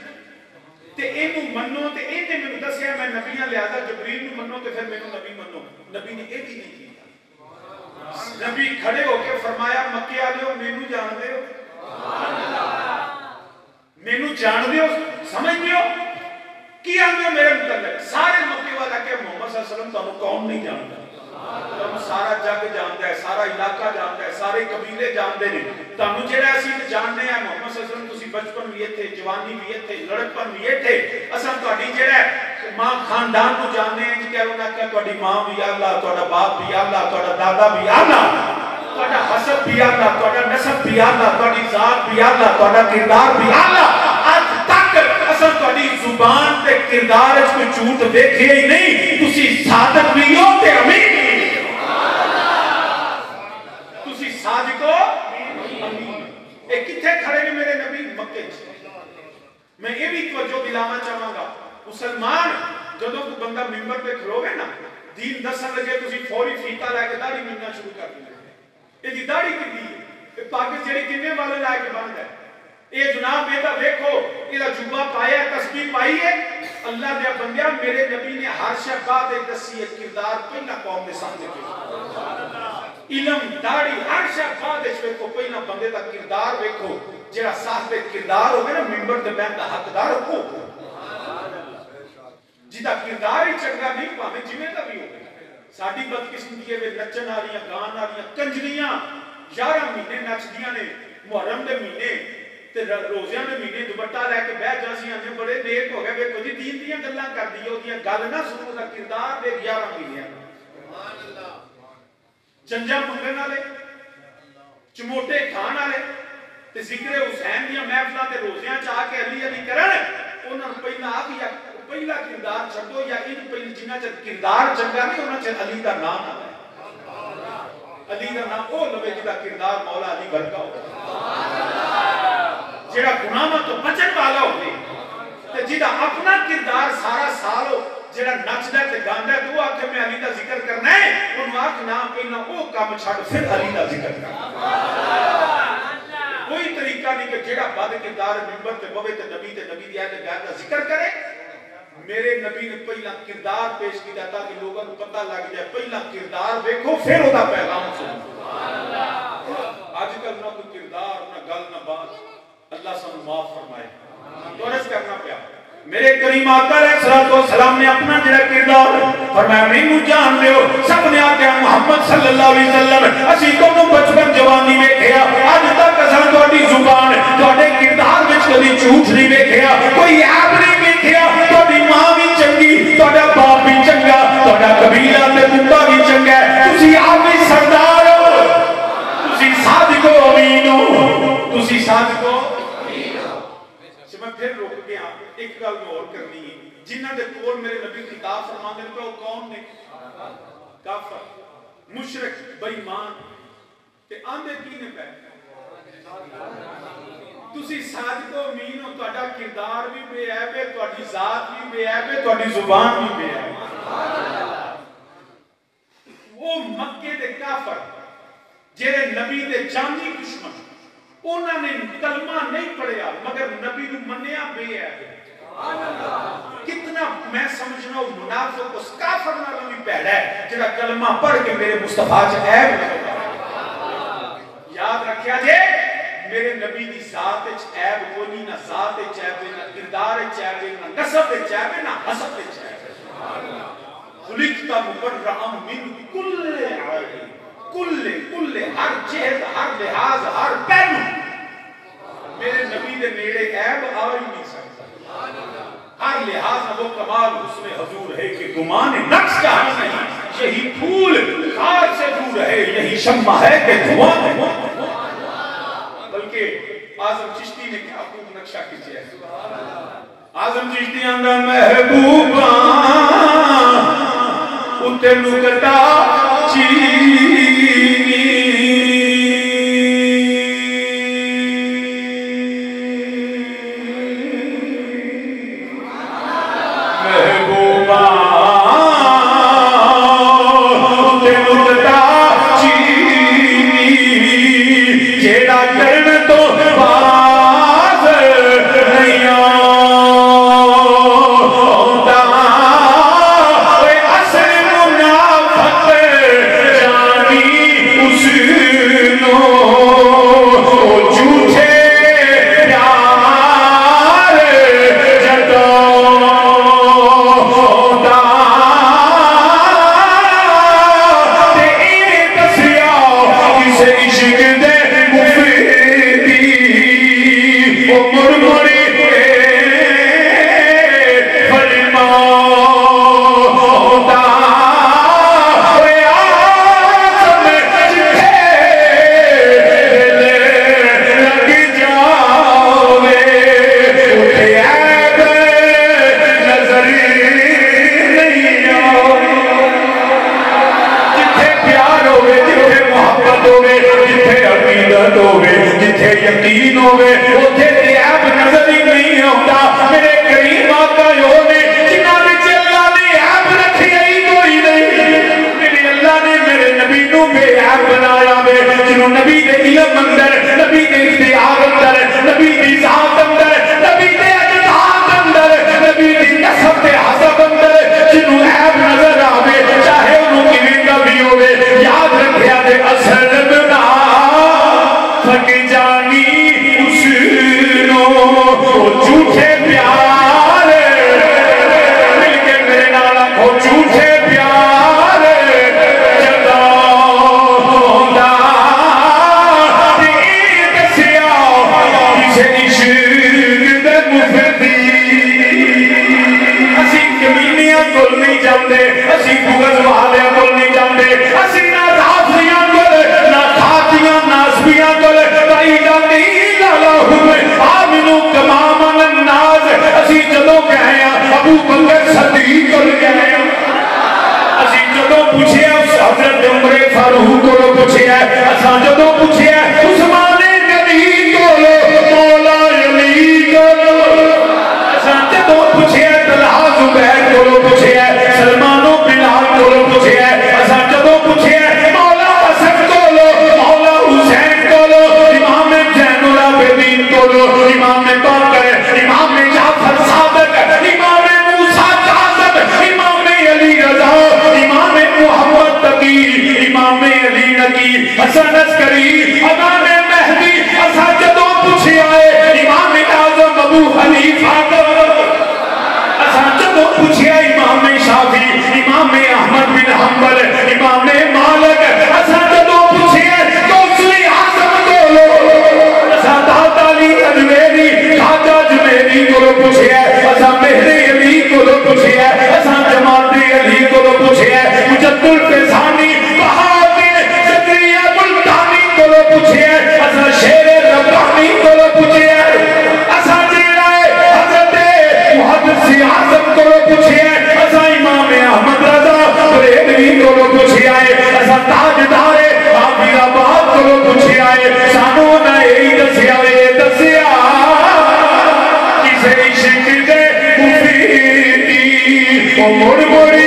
تے اینو منو تے اینے مینوں دسیا میں نبیاں لہذا جبریل نو منو تے پھر مینوں نبی منو نبی نے اے بھی نہیں کیتا نبی کھڑے ہو کے فرمایا مکے والےو مینوں جان دے ہو مینوں جان دیو سمجھ دیو کی آنگے میرے متعلق سارے مکے والا کہ محمد صلی اللہ علیہ وسلم تو کون نہیں جانتا تم سارا جگ جانتا ہے سارا علاقہ جانتا ہے سارے قبیلے جانتے ہیں تم جڑا اسی جاننے ہیں محمد صلی اللہ علیہ وسلم تسی بچپن بھی تھے جوانی بھی تھے لڑکپن بھی تھے اساں تہاڈی جڑا ماں خاندان کو جاننے ہیں کہ انہاں کہ تہاڈی ماں بھی اللہ تہاڈا باپ بھی اللہ تہاڈا دادا بھی اللہ تہاڈا حسب بھی اللہ تہاڈا نسب بھی اللہ تہاڈی ذات بھی اللہ تہاڈا کردار بھی اللہ اج تک اساں تہاڈی زبان تے کردار وچ کوئی جھوٹ ویکھے ہی نہیں تسی صادق بھی ہو تے امین تسی صادق ہو امین اے کتھے کھڑے نے میرے نبی مکے وچ میں یہ بھی توجہ دلانا چاہاں گا مسلمان جدوں کوئی بندہ منبر تے کھلوے نا دین دسن لگے تسی فوری فیتا لے کے داڑھی مننا شروع کر دیں اے دی داڑھی کیندی ہے اے پاکستان جڑی کنے والے لے کے بند ہے اے جناب بیٹا دیکھو ایدا جوبہ پایا تسبیح پائی ہے اللہ دے بندیا میرے نبی نے ہر شے بعد ایک دسی کردار پہلا قوم دے سامنے کیا علم داڑھی ہر شے بعد اس کو پہلا بندے دا کردار دیکھو جڑا صاحب کردار ہوے نا منبر تے بیٹھ دا حقدار ہو جدا کردار ہی چنگا نہیں پاویں جویں دا بھی ہوے ساڈی بدقسمتی ہے نچن والیاں گان والیاں کنجریاں 11 مہینے نچدیاں نے محرم دے مہینے تے روزیاں دے مہینے دوپٹہ لے کے بیٹھ جاسیاں نے بڑے نیک ہو گئے ویکھو جی دین دیاں گلاں کردی اودیاں گل نہ سنو دا کردار دے 11 مہینے سبحان اللہ چنجا منگن والے چموٹے کھان والے تے ذکر حسین دیاں محفلاں تے روزیاں چا کے علی علی کرن انہاں نوں پہلا آ یا پہلا کردار چھڈو یا ان پہلی جنہ چ کردار چنگا نہیں انہاں چ علی دا نام آ علی دا نام او لوے جدا کردار مولا علی برکا ہو جڑا گناہاں تو بچن والا ہوے تے جدا اپنا کردار سارا سال ہو جڑا نچدا تے گاندا تے او آکھے میں علی دا ذکر کرنا ہے اونوں آکھ نہ پہلا او کام چھڈ پھر علی دا ذکر کر کوئی طریقہ نہیں کہ جڑا بد کردار منبر تے بوے تے نبی دی اہل بیت دا ذکر کرے میرے نبی نے پہلا کردار پیش کیا تاکہ لوگوں کو پتہ لگ جائے پہلا کردار دیکھو پھر وہ پیغام سنو آج کل نہ کوئی کردار نہ گل نہ بات اللہ سانو معاف فرمائے تو عرض کرنا پیا میرے کریم آقا علیہ الصلوۃ والسلام نے اپنا جڑا کردار فرمایا مینوں جان لیو سب نے آکھیا محمد صلی اللہ علیہ وسلم اسی کدوں بچپن جوانی ویکھیا اج تک اساں تہاڈی زبان تہاڈے کردار وچ کبھی جھوٹ نہیں ویکھیا کوئی عیب نہیں ویکھیا تہاڈی ماں بھی چنگی تہاڈا باپ بھی چنگا تہاڈا قبیلہ تے کتا بھی چنگا تسی آپ بھی سردار ہو تسی صادق ہو امین ہو تسی صادق ہو میں پھر رک گیا ایک گل میں اور کرنی ہے جنہاں دے کول میرے نبی خطاب فرماندے نے وہ کون نے کافر مشرک بے ایمان تے آندے کی نے پے تسی صادق و امین ہو تہاڈا کردار بھی بے عیب ہے تہاڈی ذات بھی بے عیب ہے تہاڈی زبان بھی بے عیب ہے وہ مکے دے کافر جڑے نبی دے جانی دشمن انہوں نے کلمہ نہیں پڑھیا مگر نبی نے منیا بے عیب کتنا میں سمجھنا ہوں منافق اس کافر نالوں بھی پیڑا ہے جڑا کلمہ پڑھ کے میرے مصطفیٰ سے عیب یاد رکھیا جے میرے نبی دی ذات وچ عیب کوئی نہیں نہ ذات وچ عیب نہ کردار وچ عیب نہ نسب وچ عیب نہ حسب وچ عیب خلقت مبرئا من کل عیب کل ہر چیز ہر لحاظ ہر پہلو میرے نبی دے نیڑے عیب آ ہی نہیں سکتا ہر لحاظ وہ کمال حسن حضور ہے کہ گمان نقص جہاں نہیں یہی پھول خار سے دور ہے یہی شمع ہے کہ دھواں ہے بلکہ اعظم چشتی نے کیا خوب نقشہ کھینچا ہے اعظم چشتی اندر محبوباں اتے نکتا ہوے جتھے عقیدت ہوے جتھے یقین ہوے اوتھے تے عیب نظر ہی نہیں آتا میرے کریم آقا جو نے جنہاں وچ اللہ نے عیب رکھی ہی کوئی نہیں میرے اللہ نے میرے نبی نو بے عیب بنایا وے جنوں نبی دے علم اندر نبی دے اختیار اندر نبی دی ذات اندر نبی دے اجداد اندر نبی دی نسب تے حسب اندر جنوں عیب نظر آوے چاہے انہوں کیویں دا بھی ہوے یاد رکھیا دے اصل بنا تھک جانی اس نو جھوٹے پیار مل کے میرے نال آکھو جھوٹے پیار جدا ہوندا تے دسیا کسے عشق دے مفتی اسی کمینیاں کول نہیں جاندے اسی بغض والے کول نہیں جاندے اسی نہ رافضیاں کول نہ خاتیاں ناسبیاں کول آمنو کما من الناس اسی جدوں گئے ابو بکر صدیق کول گئے اسی جدوں پوچھیا حضرت عمر فاروق کولوں پوچھیا اساں جدوں پوچھیا عثمان غنی کولوں مولا علی کولوں اساں جدوں پوچھیا طلحہ زبیر کولوں پوچھیا سلمان و بلال کولوں پوچھیا اساں جدوں پوچھیا مولا حسن کولوں مولا حسین کولوں امام زین العابدین کولوں امام باقر امام جعفر صادق امام موسیٰ کاظم امام علی رضا امام محمد تقی امام علی نقی حسن عسکری امام مہدی اساں جدوں پوچھیا ہے امام اعظم ابو حنیفہ اساں جدوں پوچھیا امام شافعی امام احمد بن حنبل امام مالک اساں جدوں پوچھیا کوثری اعظم کولوں اساں داتا علی اجمیری خواجہ اجمیری کولوں پوچھیا اساں مہر علی کولوں پوچھیا اساں جماعت علی کولوں پوچھیا مجد الفیضانی بہادر زکریا ملتانی کولوں پوچھیا اساں شیر ربانی کولوں پوچھیا اساں جیڑا ہے حضرت محدث اعظم کولوں پوچھیا اساں امام احمد رضا بریلوی کولوں پوچھیا اساں تاجدار حافظ آباد کولوں پوچھیا سانو نہ یہی دسیا دسیا کسے عشق دے مفیدی او مڑ مڑی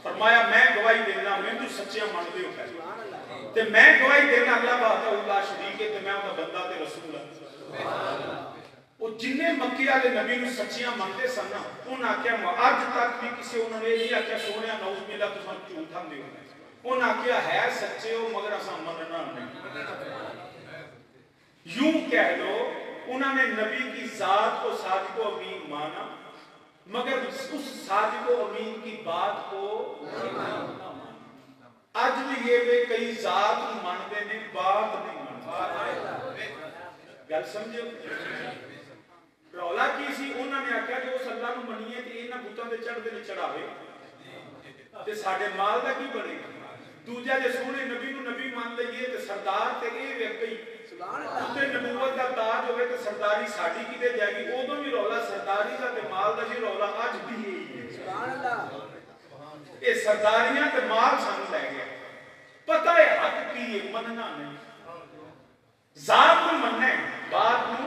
فرمایا میں گواہی دینا میں تو سچیاں مانتے ہو پہلے تے میں گواہی دینا اللہ بہتا اللہ شریک ہے تے میں انہا بندہ تے رسول ہے وہ جنہیں مکہ والے نبی نو سچیاں مانتے سن انہاں کیا آج تک بھی کسی انہوں نے یہ کیا سونے نعوذ باللہ تو سن جھوٹا دے انہاں کیا ہے سچے ہو مگر اساں مننا نہیں یوں کہہ لو انہوں نے نبی کی ذات کو صادق و امین مانا مگر اس صادق و امین کی بات کو نہ مانا آج بھی یہ بے کئی ذات مانتے نے بات نہیں مانتے گل سمجھو رولا کی سی انہوں نے آکھا کہ اس اللہ نو منیے کہ انہاں بوتاں دے چڑھ دے چڑھاوے تے ساڈے مال دا کی بنے گا دوجا جے سونے نبی نو نبی مان لئیے تے سردار تے اے ویکھئی تے نبوت دا تاج ہوئے تے سرداری ساڈی کیتے جائے گی اودوں بھی رولا سرداری دا تے مال دا جی رولا اج بھی ہے سبحان اللہ اے سرداریاں تے مال سانو لے گیا پتہ ہے حق کی ہے مننا نہیں ذات کو مننا ہے بعد نو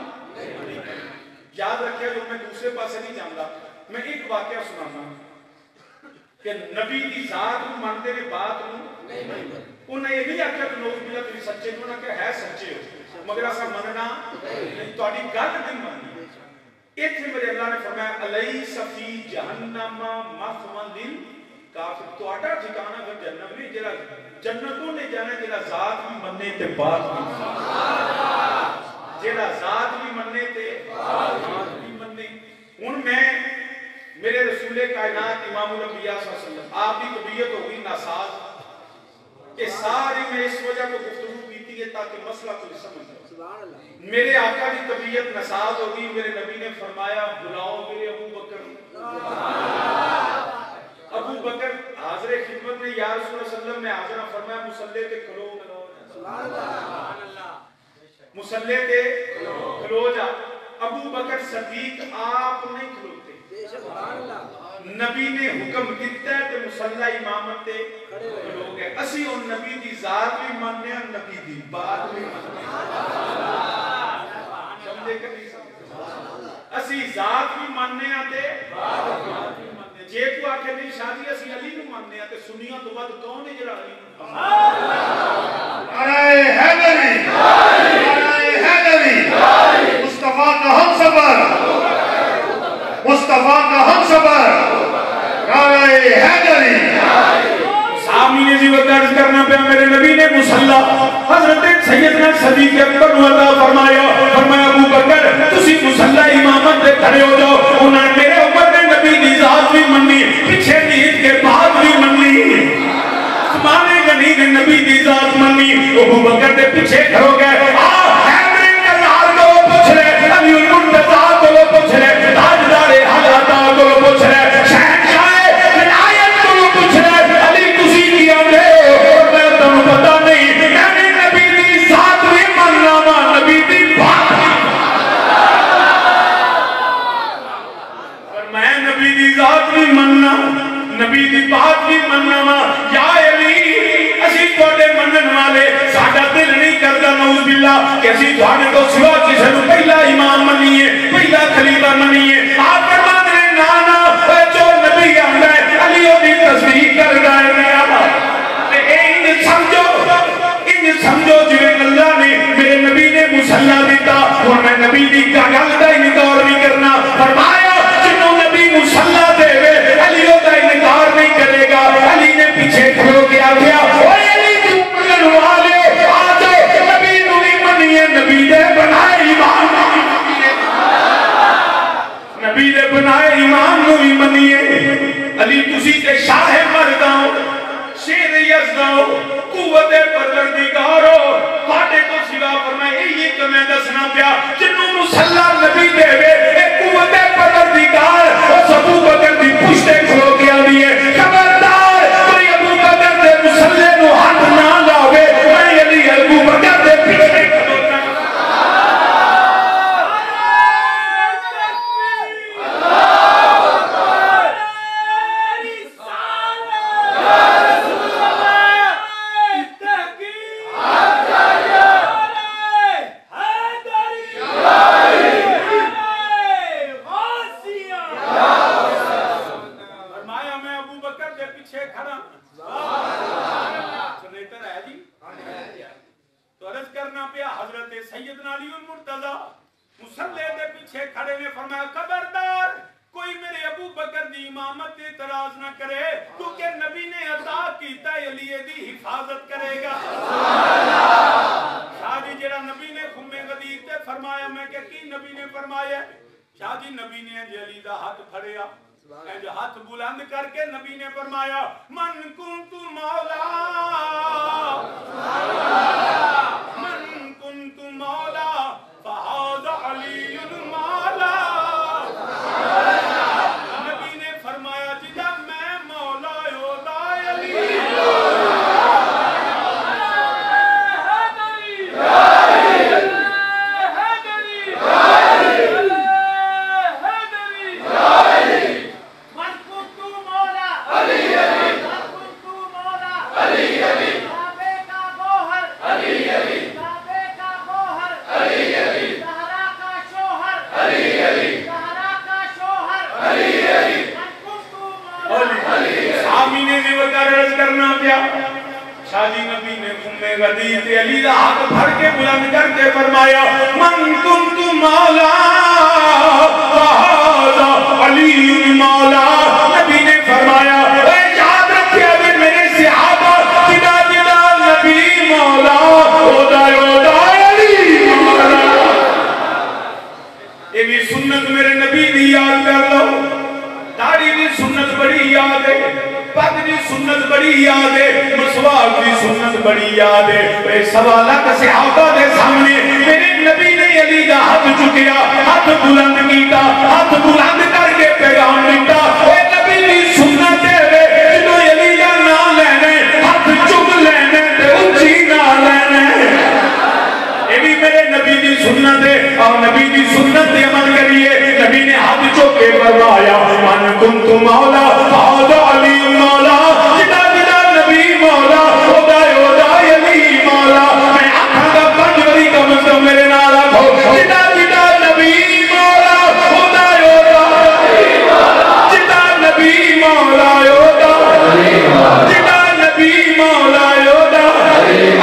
یاد رکھے جو میں دوسرے پاسے نہیں جانتا میں ایک واقعہ سنانا کہ نبی دی ذات نو مانتے نے بات نو انہیں یہ نہیں آکھا کہ نوز بلا تھی سچے نو نہ کہ ہے سچے ہو مگر ایسا مننا نہیں تو آڑی گل نہیں ماننی ایتھے میرے اللہ نے فرمایا علیس فی جہنم مثوی لل کافر تو آٹا ٹھکانا پھر جنت میں جڑا جنتوں نے جانا جڑا ذات بھی مننے تے بات بھی جڑا ذات بھی مننے تے بات بھی مننے ہن میں میرے رسول کائنات امام الانبیاء صلی اللہ علیہ وسلم آپ کی طبیعت ہو گئی ناساز کہ ساری میں اس وجہ کو گفتگو کیتی ہے تاکہ مسئلہ کو سمجھ جائے میرے آقا کی طبیعت ناساز ہوگی میرے نبی نے فرمایا بلاؤ میرے ابو بکر حاضر خدمت نے یا رسول اللہ صلی اللہ علیہ وسلم نے حاضرہ فرمایا مصلی تے کھلو مصلی تے کھلو جا ابو بکر صدیق آپ نہیں کھلوتے نبی نے حکم دیتا ہے کہ مصلی امامت تے کھلو گئے اسی ان نبی دی ذات بھی ماننے ہیں نبی دی بات بھی ماننے سمجھے کہ نہیں سمجھے اسی ذات بھی ماننے ہیں تے بات بھی ماننے جے کو آکھے نہیں شادی اسی علی نو ماننے ہیں تے سنیاں تو بعد کون ہے جڑا علی نو نعرہ حیدری نعرہ حیدری مصطفیٰ کا ہم سفر مصطفیٰ کا ہم سفر نعرہ حیدری سامی نے جیوت درج کرنا پہ میرے نبی نے مصلی حضرت سیدنا صدیق اکبر عطا فرمایا ابو بکر تسی مصلی امامت دے کھڑے ہو جاؤ انہوں نے میرے عمر نے نبی دی ذات بھی مننی پیچھے نیت کے بعد بھی مننی سمانے گنی نے نبی دی ذات مننی ابو بکر دے پیچھے کھڑو گئے حیدری کلار کو پوچھ رہے علی المنتظر کو پوچھ رہے تاجدار حضرتا کو پوچھ رہے شہنشاہ ولایت کو پوچھ رہے علی تسی کیا دے اور میں تم پتہ نہیں میں نے نبی دی ذات بھی مننا وا نبی دی بات اور میں نبی دی ذات بھی مننا نبی دی بات بھی مننا وا یا علی اسی تواڈے منن والے ساڈا دل نہیں کردا نعوذ باللہ کہ اسی تواڈے تو سوا کسے نوں پہلا امام منیے پہلا خلیفہ منیے آپ فرماتے ہیں نا نا جو نبی آندا ہے علی دی تصدیق کردا ہے میرا تے سمجھو جویں اللہ نے میرے نبی نے مصلی دیتا ہن میں نبی دی گل دا انکار نہیں کرنا فرمایا جنوں نبی مصلی دے علی دا انکار نہیں کرے گا علی نے پیچھے کھلو کے آکھیا اوے علی تو منن والے آ جاؤ نبی نوں بھی منیے نبی دے بنائے امام نبی دے بنائے امام نوں بھی منیے علی تسی تے شاہ مرداں شیر یزداں قوت پروردگارو تواڈے تو سوا فرمائے یہ کہ میں دسنا پیا جنوں مصلی نبی دے اے قوت پروردگار اس ابو بکر دی پشتے کھلو کے آندی ہے خبردار کوئی ابو بکر دے مصلی نو ہاتھ نہ لاوے میں علی ابو بکر دے پیچھے کھلوتا ہاتھ بلند کر کے نبی نے فرمایا من کنت مولا من کنت مولا فہذا علی مولا نبی نے فرمایا جدا میں مولا ہوتا علی علی غدیر تے علی دا ہاتھ پھڑ کے بلند کر کے فرمایا من کنت مولا فہذا علی مولا. نبی نے فرمایا اے یاد رکھے اگر میرے صحابہ جدا جدا نبی مولا اودا علی مولا. یہ بھی سنت میرے نبی دی یاد کر لو. داڑھی دی سنت بڑی یاد ہے, پگ دی سنت بڑی یاد ہے, مسواک دی سنت بڑی یاد ہے. اے سوا لاکھ صحابہ دے سامنے میرے نبی نے علی دا ہاتھ چکیا, ہاتھ بلند کیتا, ہاتھ بلند کر کے پیغام دیتا. اے نبی دی سنت ہے جدو علی دا نام لینے ہاتھ چک لینے تے اونچی نہ لینے. یہ بھی میرے نبی دی سنت ہے اور نبی دی سنت تے عمل کریے. نبی نے ہاتھ چک کے فرمایا من کنت مولا فہذا علی مولا. جدا جدا نبی مولا اودا علی مولا. میں آنکھاں دا پنج وری کم از کم میرے نال آکھو جدا جدا نبی مولا اودا علی مولا. جدا نبی مولا اودا جدا نبی مولا اودا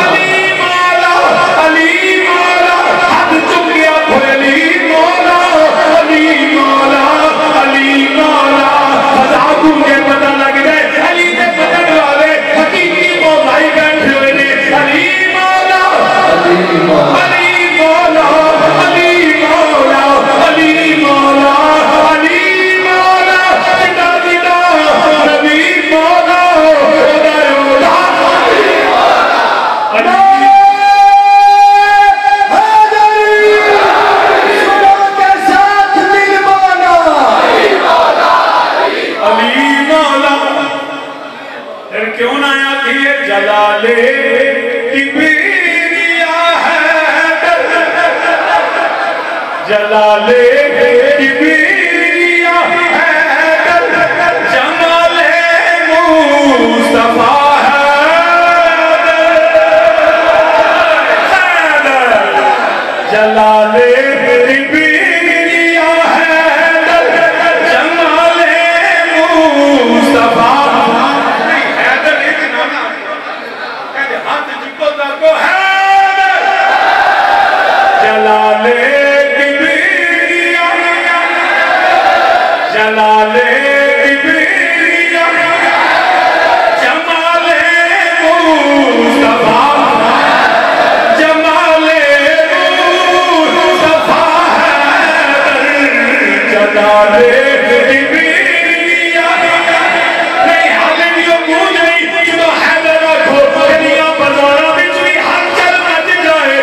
علی مولا. علی مولا ہاتھ چکیا علی مولا علی مولا علی مولا. خدا کے پتہ لگ گئے علی دے بدن والے حقیقی مولائی بیٹھے ہوئے نے. علی مولا علی مولا علی مولا علی مولا علی مولا علی مولا. جدا جدا نبی مولا اودا علی مولا. کیوں نہ آتی ہے جلالے کبریا حیدر, جلالے کبریا حیدر, جمال مصطفیٰ حیدر, جلالے کبریا حیدر, جمال مصطفیٰ. جلالے کبریا جلالے کبریا جمال مصطفیٰ, جمال مصطفیٰ حیدر, جلالے کبریا. نہیں حالے بھی وہ گونج نہیں جدو حیدر رکھو دنیا بازارہ بچ بھی ہر چل مچ جائے.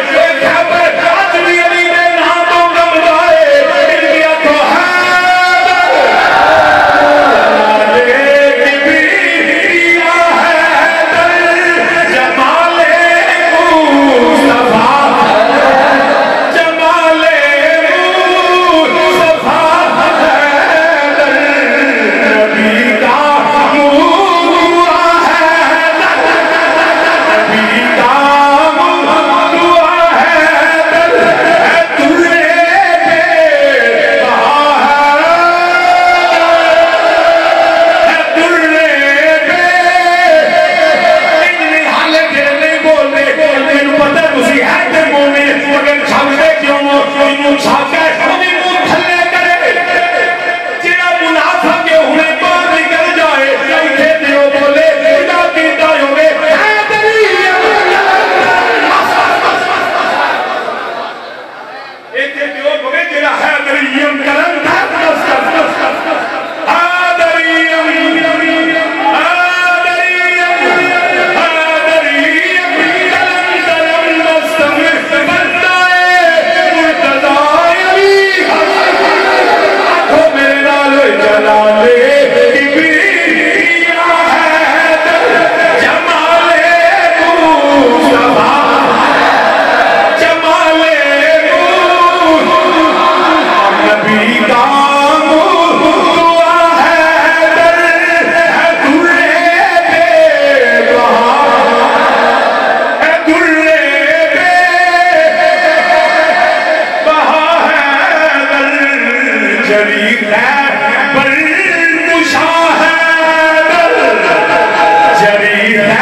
جری ہے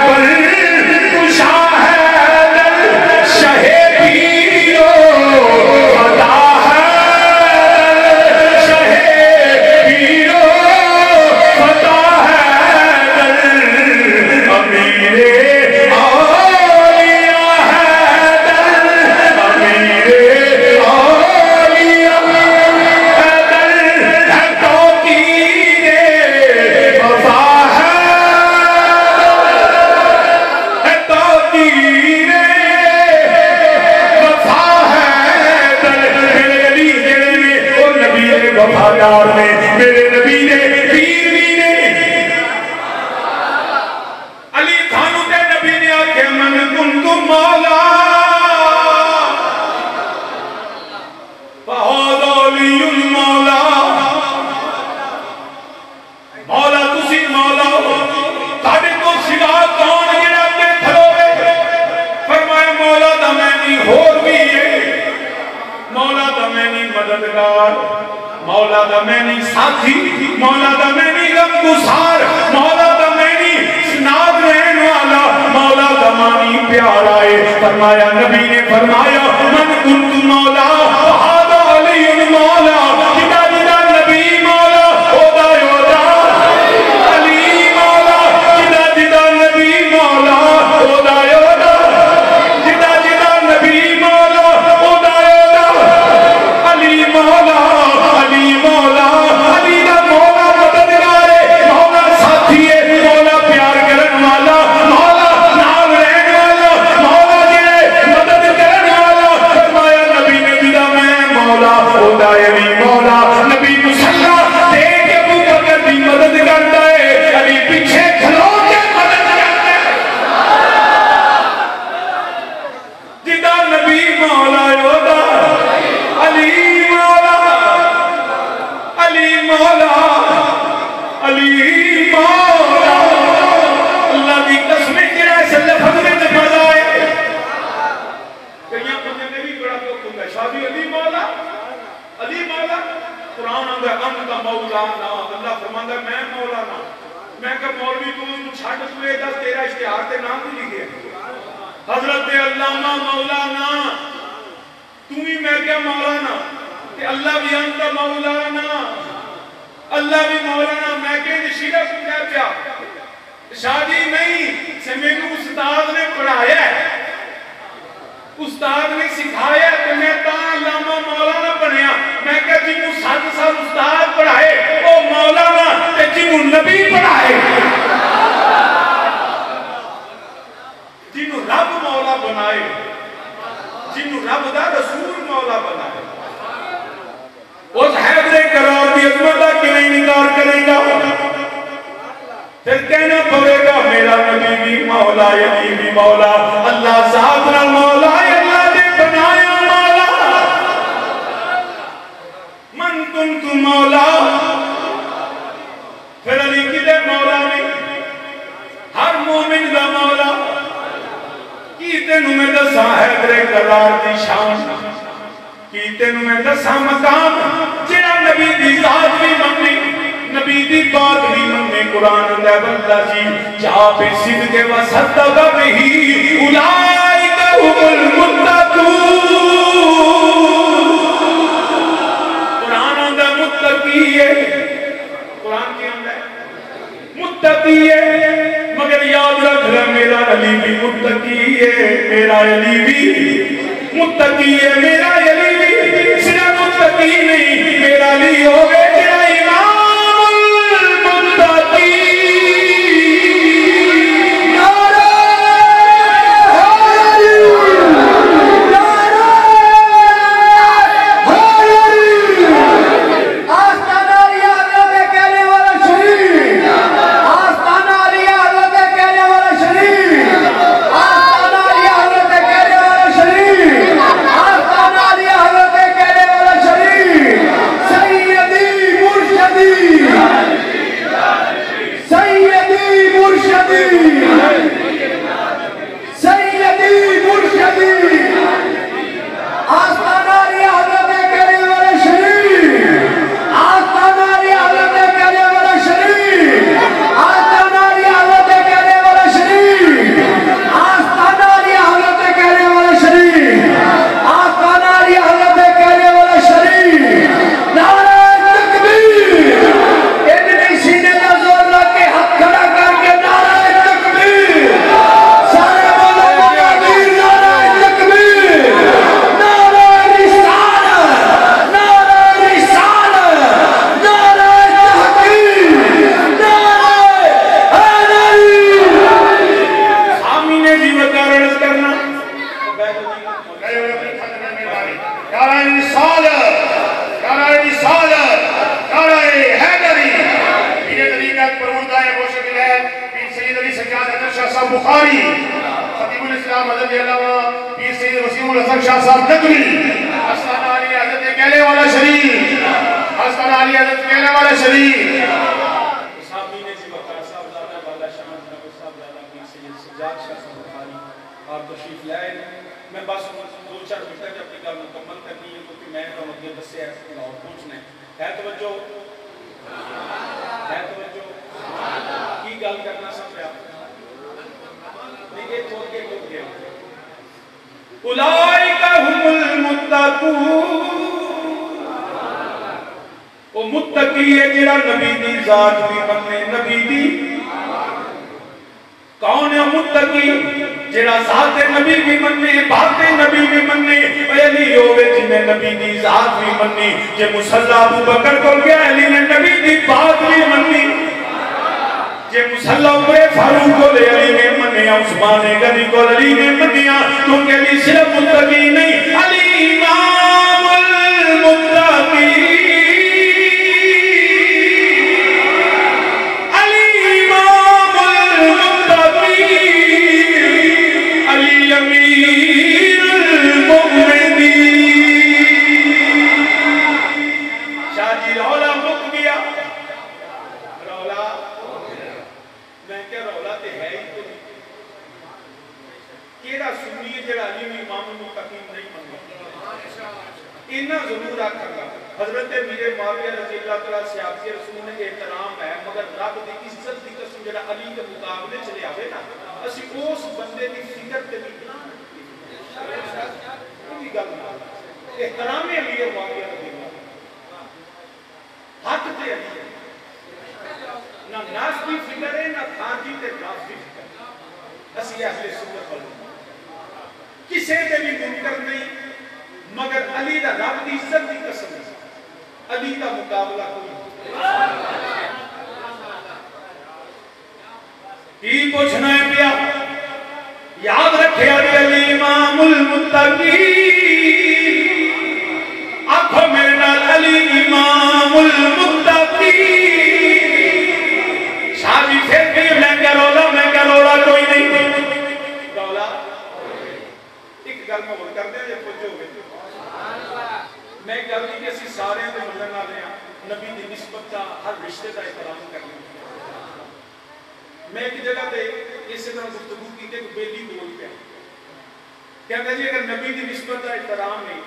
پر کشا ہے تابعدار نے میرے نبی نے پیر بھی نے علی تھانو تے نبی نے آکھے من کنت مولا فہذا علی مولا مولا تسی مولا تاڑے کو سوا کون جڑا کے کھلوے فرمایا مولا دا میں نہیں ہور بھی ہے مولا دا میں نہیں مددگار مولا دا میں نہیں ساتھی مولا دا میں نہیں غم گسار مولا دا میں نہیں سناد رہن والا مولا دا مانی پیار آئے فرمایا نبی نے فرمایا من کنت مولا فہذا علی مولا جدا جدا نبی مولا ہودا ہودا علی مولا جدا جدا نبی مولا ہودا ہودا جدا جدا نبی مولا ہودا ہودا علی مولا علی مولا علی دا مولا مددگار ہے مولا ساتھی ہے مولا پیار کرن والا مولا نال رہن والا مولا جڑے مدد کرن والا فرمایا نبی نے جدا میں مولا ہودا علی مولا نبی مصلی دیکھ کے ابو بکر دی مدد کرتا ہے علی پیچھے کھلو کے مدد کرتا ہے جدا نبی مولا ہودا علی مولا علی مولا علی مولا اللہ دی قسم جڑا اس لفظ میں مزہ ہے کہیں بندے نے بھی بڑا دکھ ہوتا ہے شادی علی مولا قرآن اندر انت مولانا اللہ فرماندا میں مولانا میں کہ مولوی تو چھڈ سوے دس تیرا اشتہار تے نام بھی لکھے حضرت علامہ مولانا تم ہی میں کیا مولانا کہ اللہ بھی انت مولانا اللہ بھی مولانا میں کہ شیرہ سمجھا پیا شادی نہیں سے میں کو استاد نے پڑھایا ہے استاد نے سکھایا کہ میں تا علامہ مولانا بنیا میں کہ جنہوں 7 سال استاد پڑھائے وہ مولانا تے جنہوں نبی پڑھائے جنہوں رب مولا بنائے جنہوں رب دا رسول مولا بنائے اس حیدر قرار دی عظمتہ کی نہیں انکار کرے گا پھر کہنا پڑے گا میرا نبی بھی مولا علی بھی مولا اللہ ذات نال مولا اللہ نے بنایا مولا من کنت مولا پھر علی کدے مولا نے ہر مومن دا مولا کی تینوں میں دساں حیدر قرار دی شان کی تینوں میں دساں مقام جڑا نبی دی ذات بھی مننی نبی دی بات بھی مننے قرآن دے بندہ جی جا بے صدق و صدق بہی اولائک هم المتقون قرآن دے متقی ہے قرآن کی اندر متقی ہے مگر یاد رکھ رہا میرا علی بھی متقی ہے میرا علی بھی متقی ہے میرا علی بھی صرف متقی نہیں میرا علی ہوگے تیرا امام صاحب بخاری، خطیب الاسلام حضرت علامہ پیر سید وسیم الحسن شاہ صاحب نقوی، آستانہ علی حضرت کہنے والا شریف، آستانہ علی حضرت کہنے والا شریف، صحابین زبکار صاحب زادہ والا شاہ نبی صاحب زادہ پیر سید سجاد شاہ صاحب بخاری اور تشریف لائے. میں بس 2-4 منٹ تک اپنی گل مکمل کرنی ہے کیونکہ میں تو اگے دسے ہے اور پوچھنا ہے توجہ کی گل کرنا سب پہ آپ دیکھیں چھوڑ کے کیوں گیا اولئک هم المتقون. وہ متقی ہے جڑا نبی دی ذات بھی مننے نبی دی کون ہے متقی جڑا ذات نبی بھی مننے بات نبی بھی مننے علی ہوئے جنہیں نبی دی ذات بھی مننی جے مصلی ابو بکر کو گیا علی نے نبی دی بات بھی مننی جے مصلی عمر فاروق کو لے علی نے منیا عثمان غنی کو علی نے منیا کیونکہ علی صرف متقی نہیں علی امام المتقین حضرت میرے معاویہ رضی اللہ تعالیٰ سیاسی رسول نے احترام ہے مگر رب دی عزت دی قسم جڑا علی کے مقابلے چلے آوے نا اسی اس بندے دی فکر تے بھی کوئی گل نہ احترام علی معاویہ رضی اللہ حق تے علی نہ ناس کی فکر ہے نہ خاندی تے ناس کی فکر اسی اہل سنت والے کسے تے بھی منکر نہیں مگر علی دا رب دی عزت دی قسم علی کا مقابلہ کوئی کی پوچھنا ہے پیا یاد رکھے علی امام المتقین آنکھوں میرے نال علی امام المتقین شادی پھر بھی میں کیا رولا کوئی نہیں رولا ایک گل میں اور کر دیں یہ پوچھو گے میں گل نہیں کہ اسی سارے دے ملن والے ہیں نبی دی نسبت کا ہر رشتے کا احترام کرنا میں ایک جگہ تے اسی طرح گفتگو کی کہ بیلی بول پہ کہتا جی اگر نبی دی نسبت کا احترام نہیں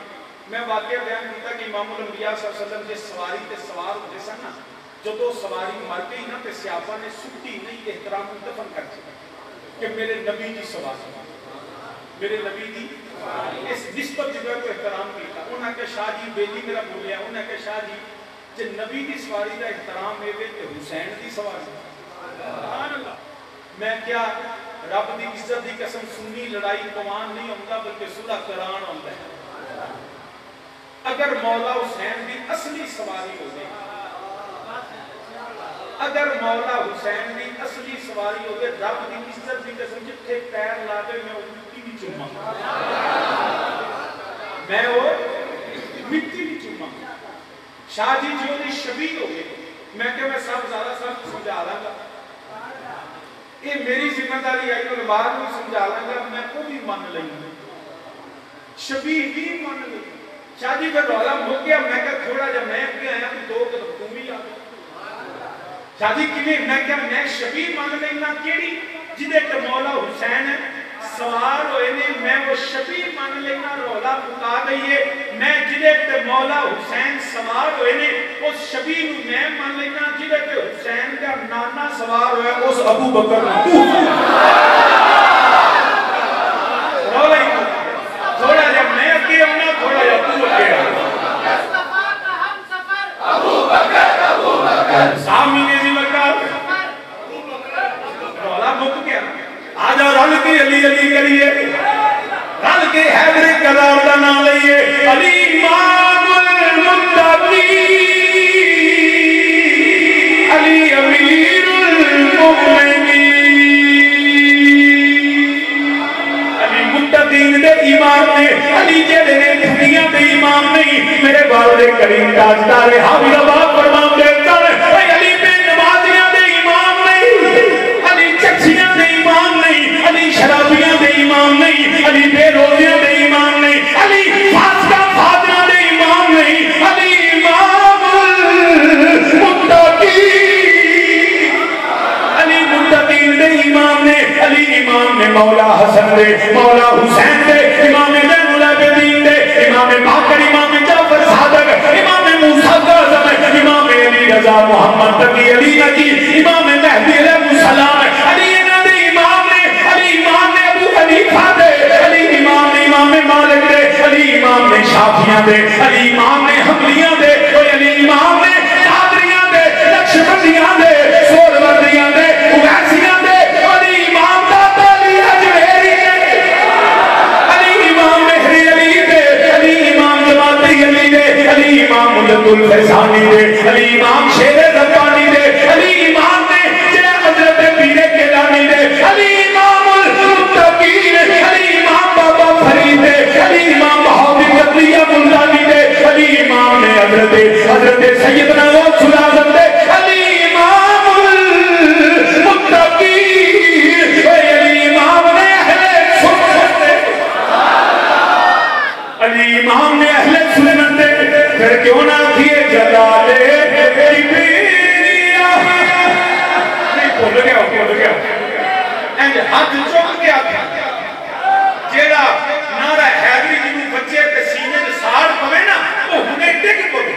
میں واقعہ بیان کیتا کہ امام الانبیاء صلی اللہ علیہ وسلم جے سواری تے سوار ہوتے سن نا جدو سواری مر گئی نا تے صحابہ نے سٹی نہیں احترام کو دفن کر دیا کہ میرے نبی دی سواری میرے نبی دی اس نسبت جگہ کو احترام کیتا انہاں کہ شاہ جی بیلی میرا بولیا انہاں کہ شاہ جی جے نبی دی سواری دا احترام ہے کہ حسین دی سواری سبحان اللہ میں کیا رب دی عزت دی قسم سنی لڑائی قوان نہیں ہوتا بلکہ صلح قرآن ہوتا ہے اگر مولا حسین دی اصلی سواری ہو گئی اگر مولا حسین دی اصلی سواری ہو گئی رب دی عزت دی قسم جتھے پیر لا دے میں مٹی بھی چوما میں وہ مٹی بھی چوما شاہ جی جو دی شبیہ ہو گئی میں کہ میں سب زیادہ سب سمجھا رہا گا یہ میری ذمہ داری آئی اور بعد میں سمجھا رہا گا میں کو بھی مان لئی شبیہ بھی مان لئی شاہ جی پھر رولا ہو گیا میں کہ تھوڑا جب میں بھی آیا تو 2 قدم تم بھی آ شاہ جی کیویں میں کہ میں شبیہ مان لینا کیڑی جدے تے مولا حسین سوار ہوئے نے میں وہ شبیہ مان لینا رولا مکا دئیے میں جدے تے مولا حسین سوار ہوئے نے اس شبیہ نو میں مان لینا جدے تے حسین کا نانا سوار ہوئے اس ابو بکر رولا ہی تھوڑا جب میں اکی ہونا تھوڑا جب تو اکی ابو بکر سامین ازی بکر رولا مک گیا آجا رل کے علی علی کریے رل کے حیدر قرار دا نام لئیے علی امام المتقین علی امیر المؤمنین علی متقین دے امام نے علی جڑے نے دنیا دے امام نہیں میرے والد کریم تاجدار حافظ آباد فرمان دیتا ہے علی بے نمازیاں دے امام نہیں علی چچیاں دے امام نہیں صحابیاں دے علی امام نے حملیاں دے علی امام نے قادریاں دے نقشبندیاں دے سہروردیاں دے اویسیاں دے علی امام دا علی اجمیری دے علی امام مہری علی دے علی امام جماعتی علی دے علی امام مجد الفیضانی دے علی امام شیر ربانی دے علی امام نے جے حضرت پیر کیلانی دے علی امام المتقین علی امام بابا فرید دے علی امام بہادر قدریہ ملتانی دے علی امام نے حضرت سیدنا غوث العظم دے علی امام المتقین علی امام نے اہل سنت دے علی امام نے اہل سنت دے پھر کیوں نہ کیے جلالے کبریا نہیں بھول گیا ہاتھ چوک گیا جیڑا نعرہ حیدری جنہوں بچے پہ سینے میں ساڑ پوے نا وہ ہمیں ٹک پوے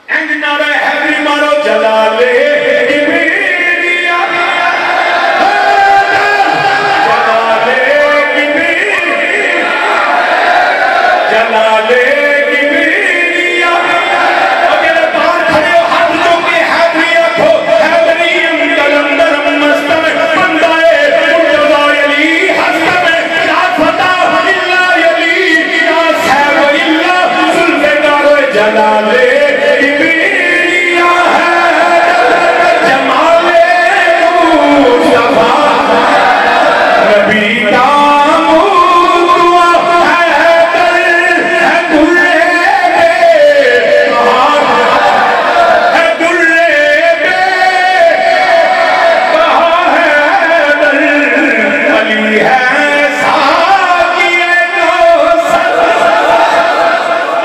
اینڈ نعرہ حیدری مارو جلالے کبریا جلالے کبریا جلالے کبریا اگر باہر کھڑے ہو ہاتھ چوکے حیدری آکھو حیدری اندر مستم بندائے مرتضی علی حسن لا فتح الا علی لا صحب الا ذوالفقار جلالے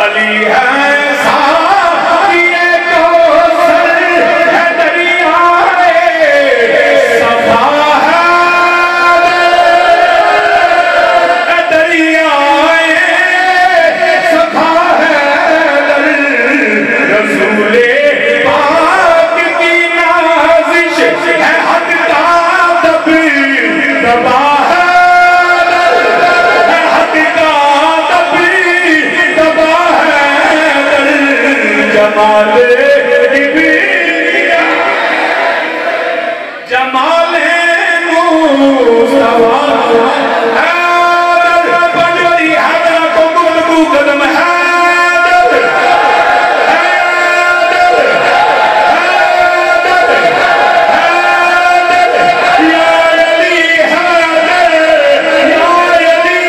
کبریا ہے جمال مصطفیٰ نبی کا جمال پنجوری حیدر کو مغلقو قدم حیدر یا علی حیدر یا علی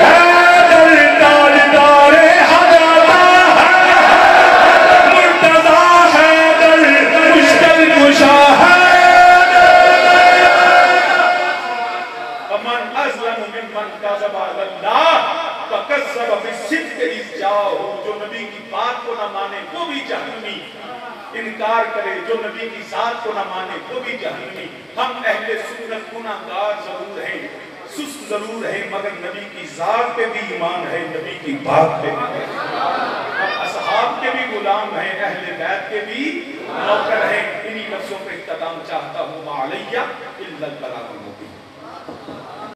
حیدر تاجدار حضرت مرتضی حیدر مشکل کشا جو نبی کی بات کو نہ مانے وہ بھی جہنمی انکار کرے جو نبی کی ذات کو نہ مانے وہ بھی جہنمی ہم اہل سنت گناہگار ضرور ہیں سست ضرور ہیں مگر نبی کی ذات پہ بھی ایمان ہے نبی کی بات پہ بھی ہم اصحاب کے بھی غلام ہیں اہل بیت کے بھی نوکر ہیں انہی نفسوں پہ اختتام چاہتا ہوں ما علیہ الا البلاغ المبین